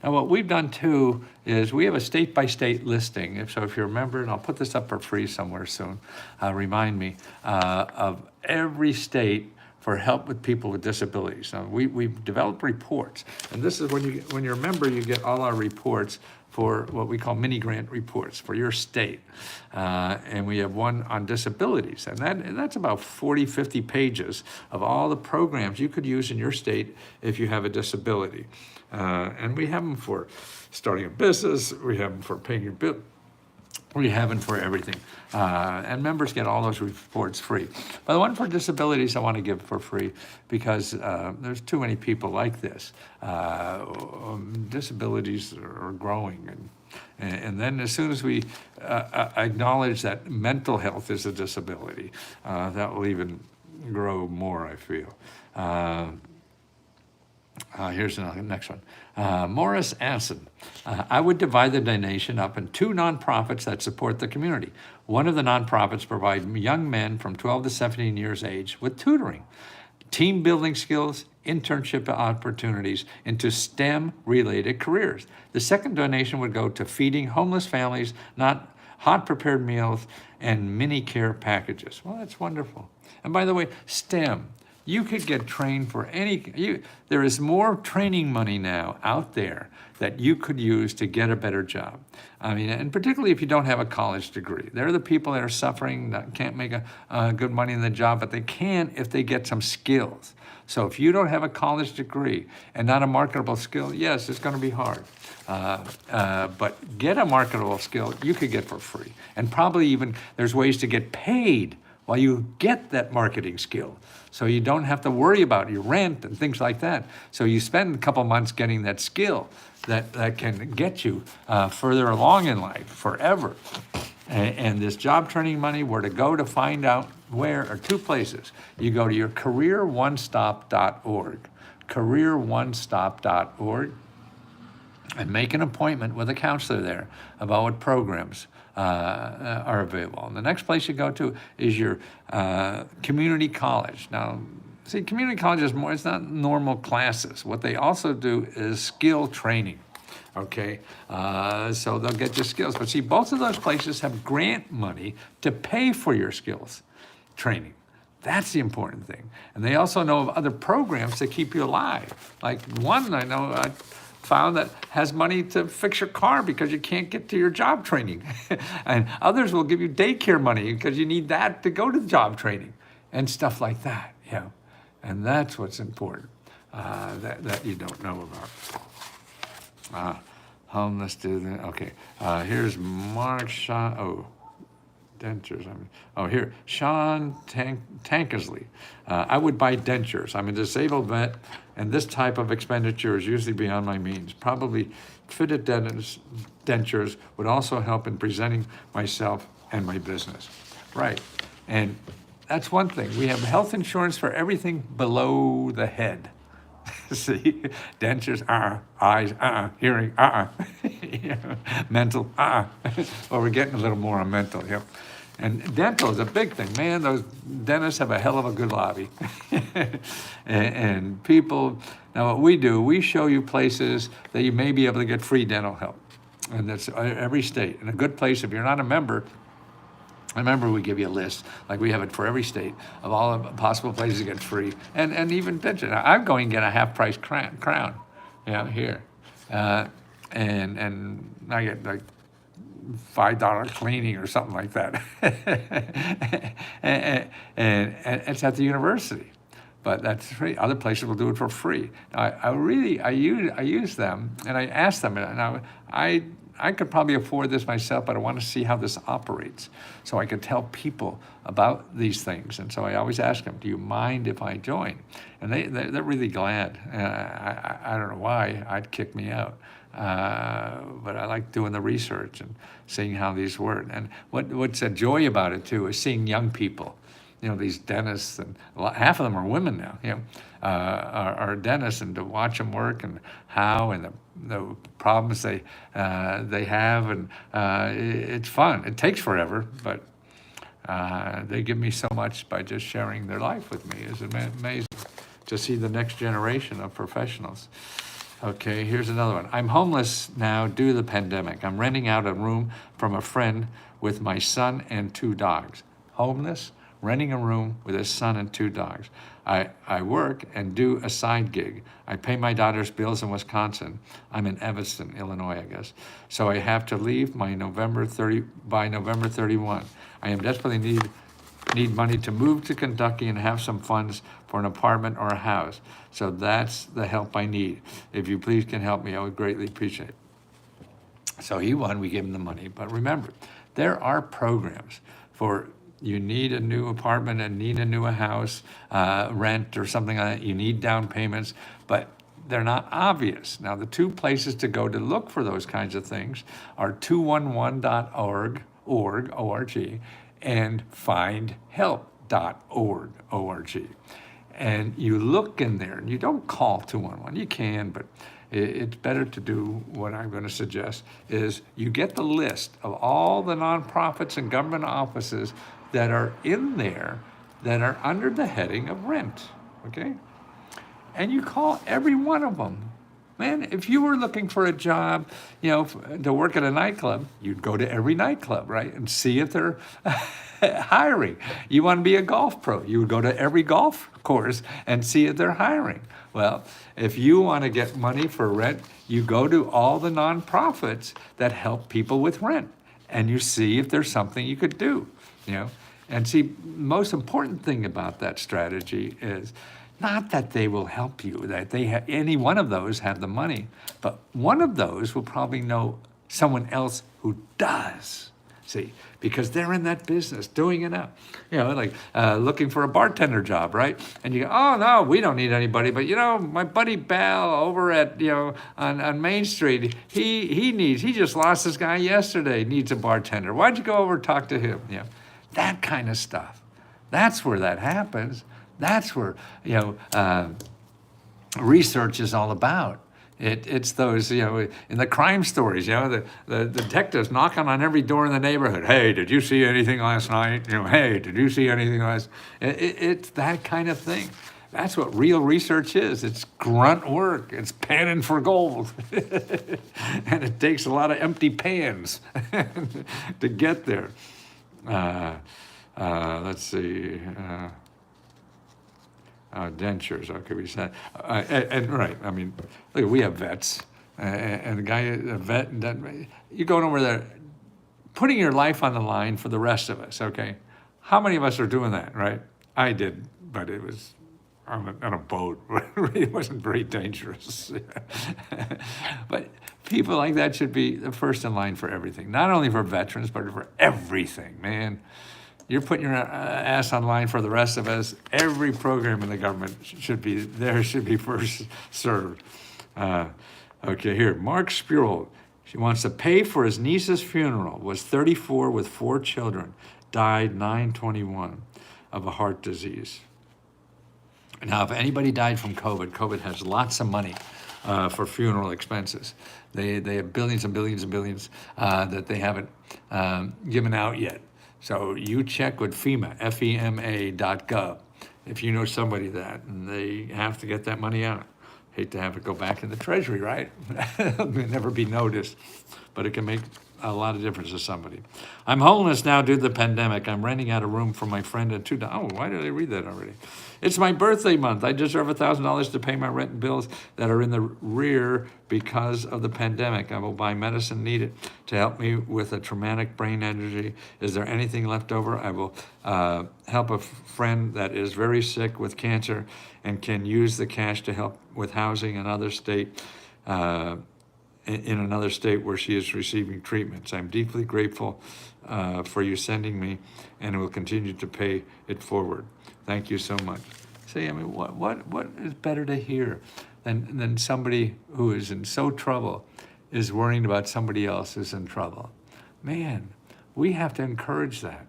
Now, what we've done, too, is we have a state-by-state listing. So if you remember, and I'll put this up for free somewhere soon, remind me, of every state for help with people with disabilities. Now, we've developed reports, and this is when you're a member, you get all our reports for what we call mini grant reports for your state. And we have one on disabilities, and that's about 40, 50 pages of all the programs you could use in your state if you have a disability. And we have them for starting a business, we have them for paying your bill, we haven't for everything. And members get all those reports free. But the one for disabilities I want to give for free because there's too many people like this. Disabilities are growing. And then as soon as we acknowledge that mental health is a disability, that will even grow more, I feel. Here's another next one. Morris Assen. I would divide the donation up in two nonprofits that support the community. One of the nonprofits provide young men from 12 to 17 years age with tutoring, team building skills, internship opportunities into STEM-related careers. The second donation would go to feeding homeless families, not hot prepared meals, and mini care packages. Well, that's wonderful. And by the way, STEM. You could get trained for there is more training money now out there that you could use to get a better job. I mean, and particularly if you don't have a college degree. They're the people that are suffering, that can't make a good money in the job, but they can if they get some skills. So if you don't have a college degree and not a marketable skill, yes, it's going to be hard. But get a marketable skill you could get for free. And probably even there's ways to get paid while you get that marketing skill. So you don't have to worry about your rent and things like that. So you spend a couple months getting that skill that can get you further along in life, forever. And this job training money, where to go to find out where are two places. You go to your careeronestop.org, careeronestop.org, and make an appointment with a counselor there about what programs are available. And the next place you go to is your community college. Now, see, community college is more, it's not normal classes. What they also do is skill training, okay? So they'll get your skills. But see, both of those places have grant money to pay for your skills training. That's the important thing. And they also know of other programs that keep you alive. Like one I know, found that has money to fix your car because you can't get to your job training. And others will give you daycare money because you need that to go to job training and stuff like that. Yeah. And that's what's important that you don't know about. Homeless student. Okay. Here's Mark Shaw. Oh, dentures. Here, Sean Tankersley. I would buy dentures. I'm a disabled vet, and this type of expenditure is usually beyond my means. Probably fitted dentures would also help in presenting myself and my business. Right, and that's one thing. We have health insurance for everything below the head. See, dentures, eyes, hearing, mental, Well, we're getting a little more on mental, yeah. And dental is a big thing. Man, those dentists have a hell of a good lobby. and people, now what we do, we show you places that you may be able to get free dental help. And that's every state. And a good place, if you're not a member, remember we give you a list, like we have it for every state, of all the possible places to get free. And even denture. I'm going to get a half-price crown, here. And I get like $5 cleaning or something like that. and it's at the university, but that's free. Other places will do it for free. I use them, and I ask them, and I could probably afford this myself, but I want to see how this operates so I could tell people about these things. And so I always ask them, do you mind if I join? And they're really glad. I don't know why. I'd kick me out. But I like doing the research and seeing how these work. And what's a joy about it, too, is seeing young people. These dentists, and half of them are women now, are dentists, and to watch them work and how, and the problems they have, and it's fun. It takes forever, but they give me so much by just sharing their life with me. It's amazing to see the next generation of professionals. Okay, here's another one. I'm homeless now due to the pandemic. I'm renting out a room from a friend with my son and 2 dogs. Homeless, renting a room with his son and 2 dogs. I work and do a side gig. I pay my daughter's bills in Wisconsin. I'm in Evanston, Illinois, I guess. So I have to leave by November 31. I am desperately need money to move to Kentucky and have some funds for an apartment or a house. So that's the help I need. If you please can help me, I would greatly appreciate it. So he won, we gave him the money. But remember, There are programs for you need a new apartment and need a new house, rent or something like that. You need down payments, but they're not obvious. Now, the two places to go to look for those kinds of things are 211.org, O-R-G, and findhelp.org, O-R-G. And you look in there, and you don't call 211. You can, but it's better to do what I'm going to suggest, is you get the list of all the nonprofits and government offices that are in there that are under the heading of rent, okay? And you call every one of them. Man, if you were looking for a job, to work at a nightclub, you'd go to every nightclub, right? And see if they're hiring. You want to be a golf pro, you would go to every golf course and see if they're hiring. Well, if you want to get money for rent, you go to all the nonprofits that help people with rent, and you see if there's something you could do, And see, most important thing about that strategy is not that they will help you, that any one of those have the money, but one of those will probably know someone else who does. See, because they're in that business, doing it up. Like looking for a bartender job, right? And you go, oh no, we don't need anybody, but my buddy Bal over at on Main Street, he just lost this guy yesterday, needs a bartender. Why'd you go over and talk to him? That kind of stuff. That's where that happens. That's where research is all about. It's those, in the crime stories, the detectives knocking on every door in the neighborhood. Hey, did you see anything last night? Hey, did you see anything last? It's that kind of thing. That's what real research is. It's grunt work. It's panning for gold. And it takes a lot of empty pans to get there. Let's see. Dentures, okay, we said. And right, I mean, look, we have vets. And a vet, you're going over there, putting your life on the line for the rest of us, okay? How many of us are doing that, right? I did, but it was on a boat. It wasn't very dangerous. But people like that should be the first in line for everything. Not only for veterans, but for everything, man. You're putting your ass on line for the rest of us. Every program in the government should be first served. Okay, here, Mark Spruill. She wants to pay for his niece's funeral. Was 34 with 4 children. Died 9/21 of a heart disease. Now, if anybody died from COVID has lots of money for funeral expenses. They have billions and billions and billions that they haven't given out yet. So you check with FEMA, FEMA.gov, if you know somebody and they have to get that money out. Hate to have it go back in the Treasury, right? It'll never be noticed, but it can make a lot of difference to somebody. I'm homeless now due to the pandemic. I'm renting out a room for my friend at $2. Oh, why did I read that already? It's my birthday month. I deserve $1,000 to pay my rent and bills that are in the rear because of the pandemic. I will buy medicine needed to help me with a traumatic brain injury. Is there anything left over? I will help a friend that is very sick with cancer and can use the cash to help with housing in another state. In another state where she is receiving treatments. I'm deeply grateful for you sending me, and will continue to pay it forward. Thank you so much. See, I mean, what is better to hear than somebody who is in so trouble is worrying about somebody else who's in trouble? Man, we have to encourage that,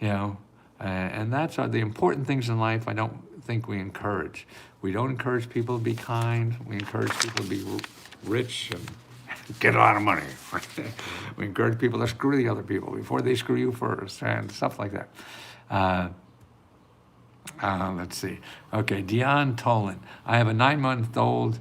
and that's the important things in life I don't think we encourage. We don't encourage people to be kind. We encourage people to be rich and get a lot of money. We encourage people to screw the other people before they screw you first, and stuff like that. Let's see. Okay, Dion Tolan. I have a 9-month-old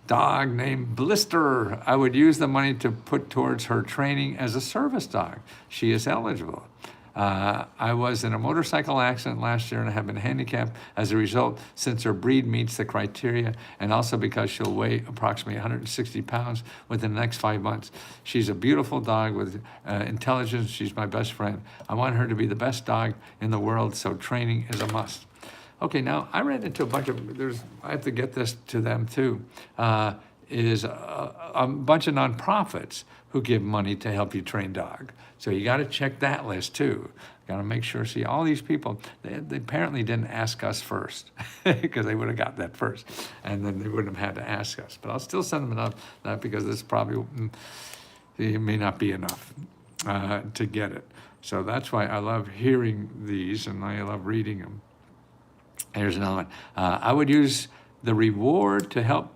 dog named Blister. I would use the money to put towards her training as a service dog. She is eligible. I was in a motorcycle accident last year and I have been handicapped as a result since her breed meets the criteria and also because she'll weigh approximately 160 pounds within the next 5 months. She's a beautiful dog with intelligence. She's my best friend. I want her to be the best dog in the world, so training is a must. Okay, now I ran into a bunch of, I have to get this to them too. is a bunch of nonprofits who give money to help you train dog. So you got to check that list too. Got to make sure, see, all these people, they apparently didn't ask us first because they would have got that first. And then they wouldn't have had to ask us. But I'll still send them enough, not because this probably it may not be enough to get it. So that's why I love hearing these and I love reading them. Here's another one. I would use the reward to help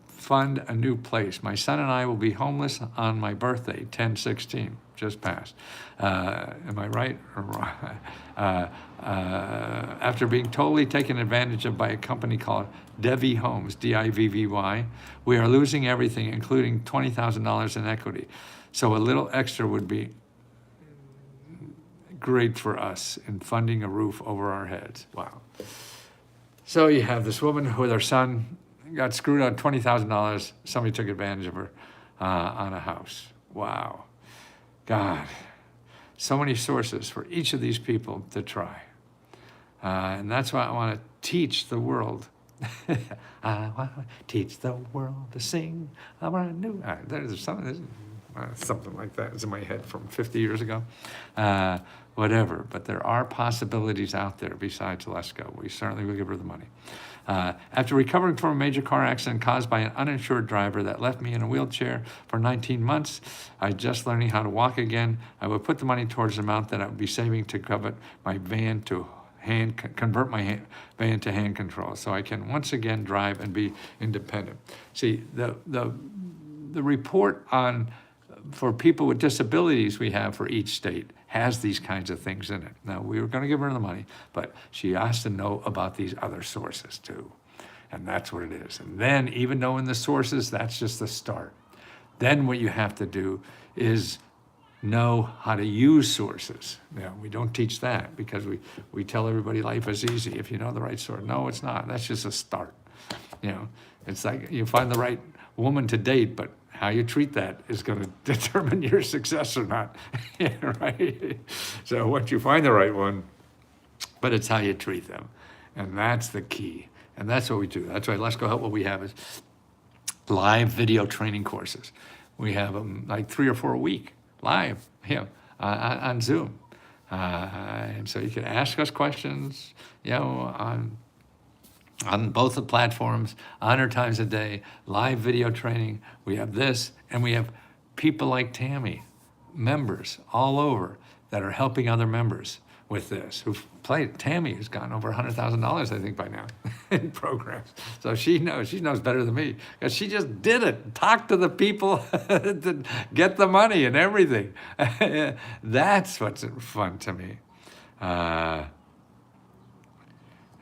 fund a new place. My son and I will be homeless on my birthday, 10/16, just passed. Am I right or wrong? After being totally taken advantage of by a company called Devi Homes, DIVVY, we are losing everything, including $20,000 in equity. So a little extra would be great for us in funding a roof over our heads. Wow. So you have this woman with her son, got screwed on $20,000. Somebody took advantage of her on a house. Wow. God. So many sources for each of these people to try. And that's why I want to teach the world. I want to teach the world to sing. I want to do. There's something like that is in my head from 50 years ago. Whatever, but there are possibilities out there besides Let's Go. We certainly will give her the money. After recovering from a major car accident caused by an uninsured driver that left me in a wheelchair for 19 months, I just learning how to walk again. I would put the money towards the amount that I would be saving to convert my van to hand control, so I can once again drive and be independent. See, the report on for people with disabilities we have for each state has these kinds of things in it. Now, we were going to give her the money, but she has to know about these other sources too. And that's what it is. And then even knowing the sources, that's just the start. Then what you have to do is know how to use sources. Now, we don't teach that because we tell everybody life is easy if you know the right source. No, it's not. That's just a start. You know, it's like you find the right woman to date, but how you treat that is going to determine your success or not, right? So once you find the right one, but it's how you treat them. And that's the key. And that's what we do. That's why Let's Go Help, what we have is live video training courses. We have them like 3 or 4 a week, live, on Zoom. And so you can ask us questions, on both the platforms, 100 times a day, live video training. We have this, and we have people like Tammy, members all over that are helping other members with this, who've played. Tammy has gotten over $100,000, I think, by now in programs. So she knows better than me, because she just did it, talked to the people to get the money and everything. That's what's fun to me.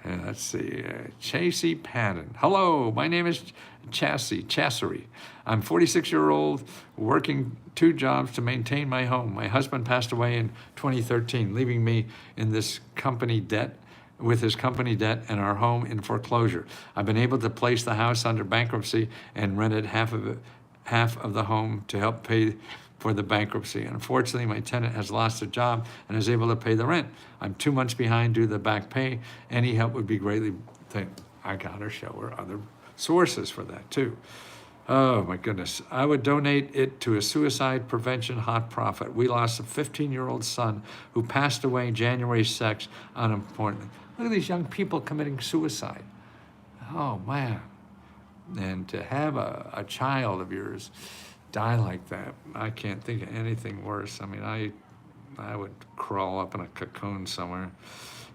Let's see, Chasey Patton. Hello, my name is Chassery. I'm 46-year-old, working 2 jobs to maintain my home. My husband passed away in 2013, leaving me in this company debt, with his company debt and our home in foreclosure. I've been able to place the house under bankruptcy and rented half of the home to help pay for the bankruptcy. Unfortunately, my tenant has lost their job and is able to pay the rent. I'm 2 months behind due to the back pay. Any help would be greatly thanked. I got to show her other sources for that too. Oh my goodness. I would donate it to a suicide prevention hot profit. We lost a 15-year-old son who passed away January 6th unimportant. Look at these young people committing suicide. Oh man. And to have a child of yours die like that, I can't think of anything worse. I mean, I would crawl up in a cocoon somewhere.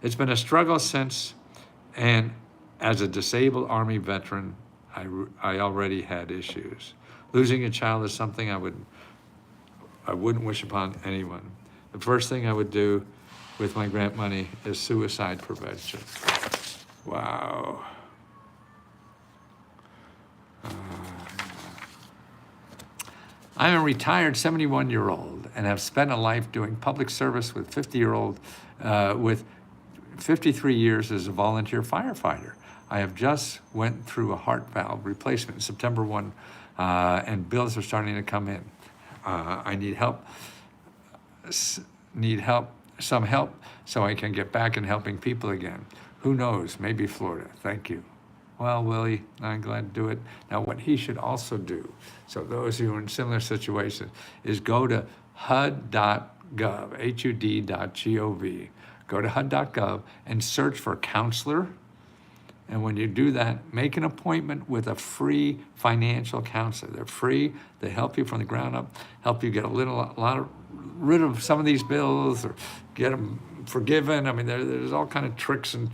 It's been a struggle since, and as a disabled Army veteran, I already had issues. Losing a child is something I wouldn't wish upon anyone. The first thing I would do with my grant money is suicide prevention. Wow. I'm a retired 71-year-old and have spent a life doing public service with 53 years as a volunteer firefighter. I have just went through a heart valve replacement September 1, and bills are starting to come in. I need help, some help, so I can get back and helping people again. Who knows, maybe Florida. Thank you. Well, Willie, I'm glad to do it. Now, what he should also do, so those who are in similar situations, is go to HUD.gov, HUD.gov. Go to HUD.gov and search for counselor. And when you do that, make an appointment with a free financial counselor. They're free. They help you from the ground up, help you get rid of some of these bills or get them forgiven. I mean, there's all kind of tricks and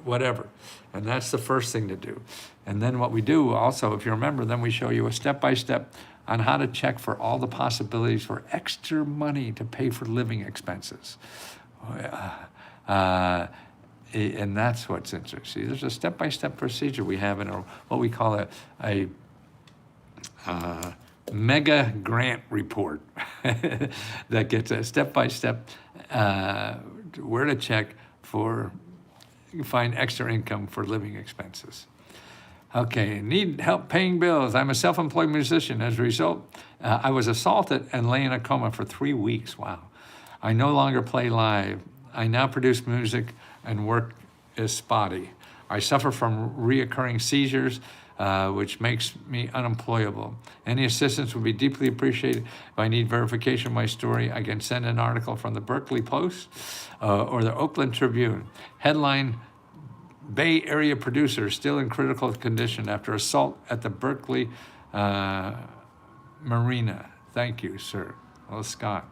whatever. And that's the first thing to do. And then what we do also, if you remember, then we show you a step-by-step on how to check for all the possibilities for extra money to pay for living expenses. And that's what's interesting. See, there's a step-by-step procedure we have in what we call a mega grant report that gets a step-by-step where to check for find extra income for living expenses. Okay, need help paying bills. I'm a self-employed musician. As a result, I was assaulted and lay in a coma for 3 weeks. Wow. I no longer play live. I now produce music and work is spotty. I suffer from reoccurring seizures, which makes me unemployable. Any assistance would be deeply appreciated. If I need verification of my story, I can send an article from the Berkeley Post or the Oakland Tribune. Headline, Bay Area producer still in critical condition after assault at the Berkeley Marina. Thank you, sir. Well, Scott.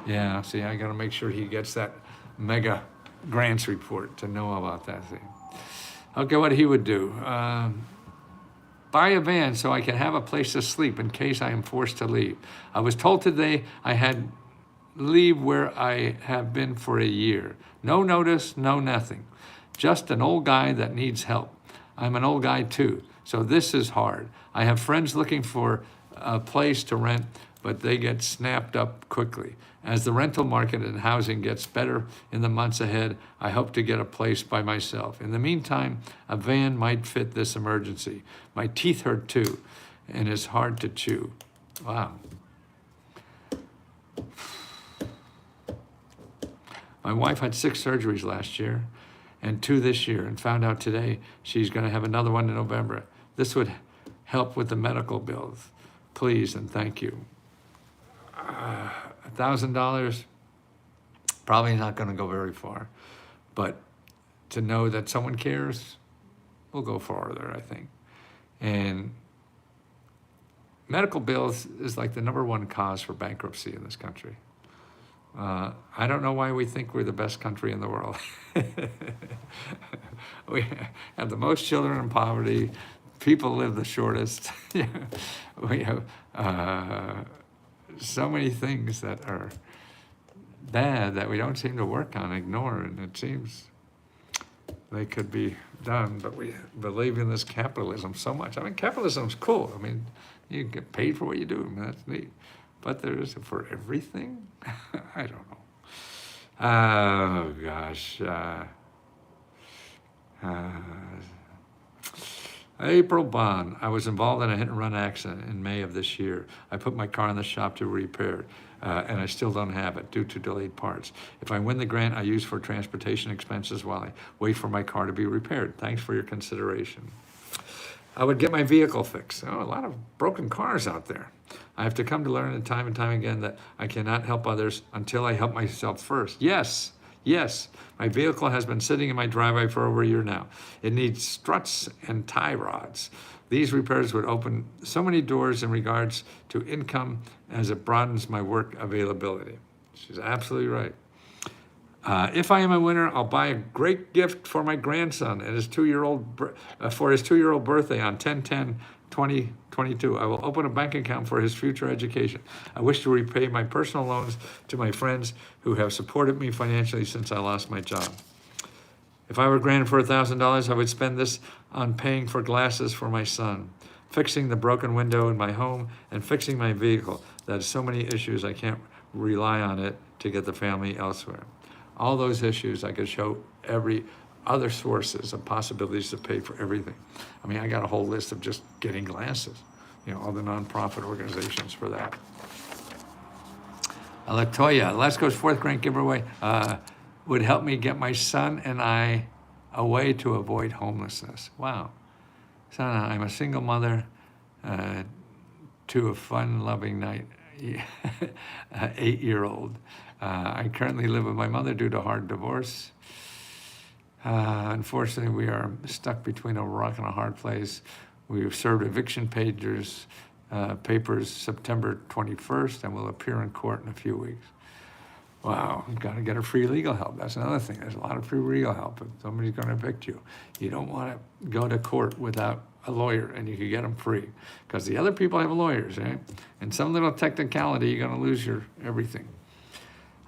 Yeah, see, I got to make sure he gets that mega grants report to know about that thing. Okay, what he would do. Buy a van so I can have a place to sleep in case I am forced to leave. I was told today I had leave where I have been for a year. No notice, no nothing. Just an old guy that needs help. I'm an old guy too, so this is hard. I have friends looking for a place to rent, but they get snapped up quickly. As the rental market and housing gets better in the months ahead, I hope to get a place by myself. In the meantime, a van might fit this emergency. My teeth hurt too, and it's hard to chew. Wow. My wife had 6 surgeries last year and 2 this year, and found out today she's going to have another one in November. This would help with the medical bills. Please and thank you. $1,000, probably not going to go very far, but to know that someone cares will go farther, I think. And medical bills is like the #1 cause for bankruptcy in this country. I don't know why we think we're the best country in the world. We have the most children in poverty. People live the shortest. We have so many things that are bad that we don't seem to work on, ignore, and it seems they could be done, but we believe in this capitalism so much. I mean, capitalism's cool. I mean, you get paid for what you do. I mean, that's neat. But there is for everything? I don't know. Oh, gosh. April Bond. I was involved in a hit-and-run accident in May of this year. I put my car in the shop to repair, and I still don't have it due to delayed parts. If I win the grant, I use for transportation expenses while I wait for my car to be repaired. Thanks for your consideration. I would get my vehicle fixed. Oh, a lot of broken cars out there. I have to come to learn time and time again that I cannot help others until I help myself first. Yes, my vehicle has been sitting in my driveway for over a year now. It needs struts and tie rods. These repairs would open so many doors in regards to income as it broadens my work availability. She's absolutely right. If I am a winner, I'll buy a great gift for my grandson and his 2-year-old for his 2-year-old birthday on 10/10/2022. I will open a bank account for his future education. I wish to repay my personal loans to my friends who have supported me financially since I lost my job. If I were granted for $1,000, I would spend this on paying for glasses for my son, fixing the broken window in my home, and fixing my vehicle. That has so many issues I can't rely on it to get the family elsewhere. All those issues, I could show every other sources of possibilities to pay for everything. I mean, I got a whole list of just getting glasses, all the nonprofit organizations for that. Latoya, Lesko's 4th grant giveaway would help me get my son and I away to avoid homelessness. Wow. So I'm a single mother to a fun-loving 8-year-old. I currently live with my mother due to hard divorce. Unfortunately, we are stuck between a rock and a hard place. We've served eviction papers September 21st, and will appear in court in a few weeks. Wow, you've got to get her free legal help. That's another thing. There's a lot of free legal help. If somebody's going to evict you, you don't want to go to court without a lawyer, and you can get them free. Because the other people have lawyers, eh? And some little technicality, you're going to lose your everything.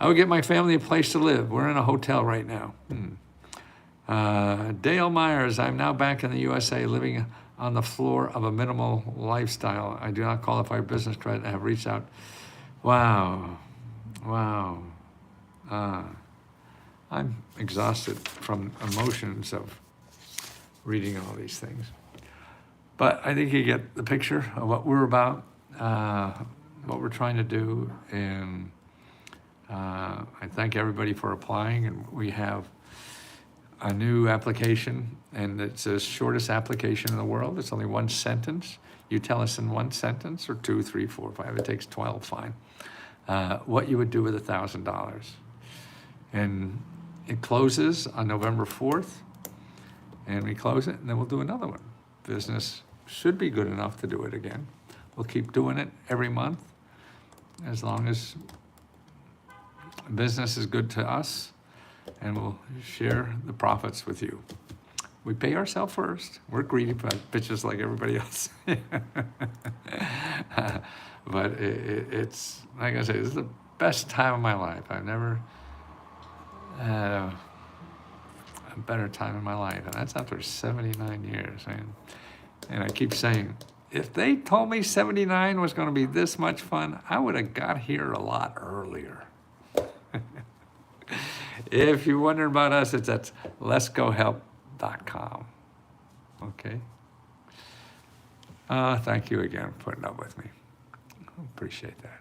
I would get my family a place to live. We're in a hotel right now. Dale Myers, I'm now back in the USA, living on the floor of a minimal lifestyle. I do not qualify for business credit. I have reached out. Wow. I'm exhausted from emotions of reading all these things. But I think you get the picture of what we're about, what we're trying to do, and I thank everybody for applying, and we have a new application, and it's the shortest application in the world. It's only one sentence. You tell us in one sentence, or 2, 3, 4, 5. It takes 12, fine. What you would do with $1,000. And it closes on November 4th, and we close it, and then we'll do another one. Business should be good enough to do it again. We'll keep doing it every month, as long as business is good to us, and we'll share the profits with you. We pay ourselves first. We're greedy bitches like everybody else. But it's, like I say, this is the best time of my life. I've never had a better time in my life. And that's after 79 years. And I keep saying, if they told me 79 was going to be this much fun, I would have got here a lot earlier. If you're wondering about us, it's at letsgohelp.com. Okay? Thank you again for putting up with me. Appreciate that.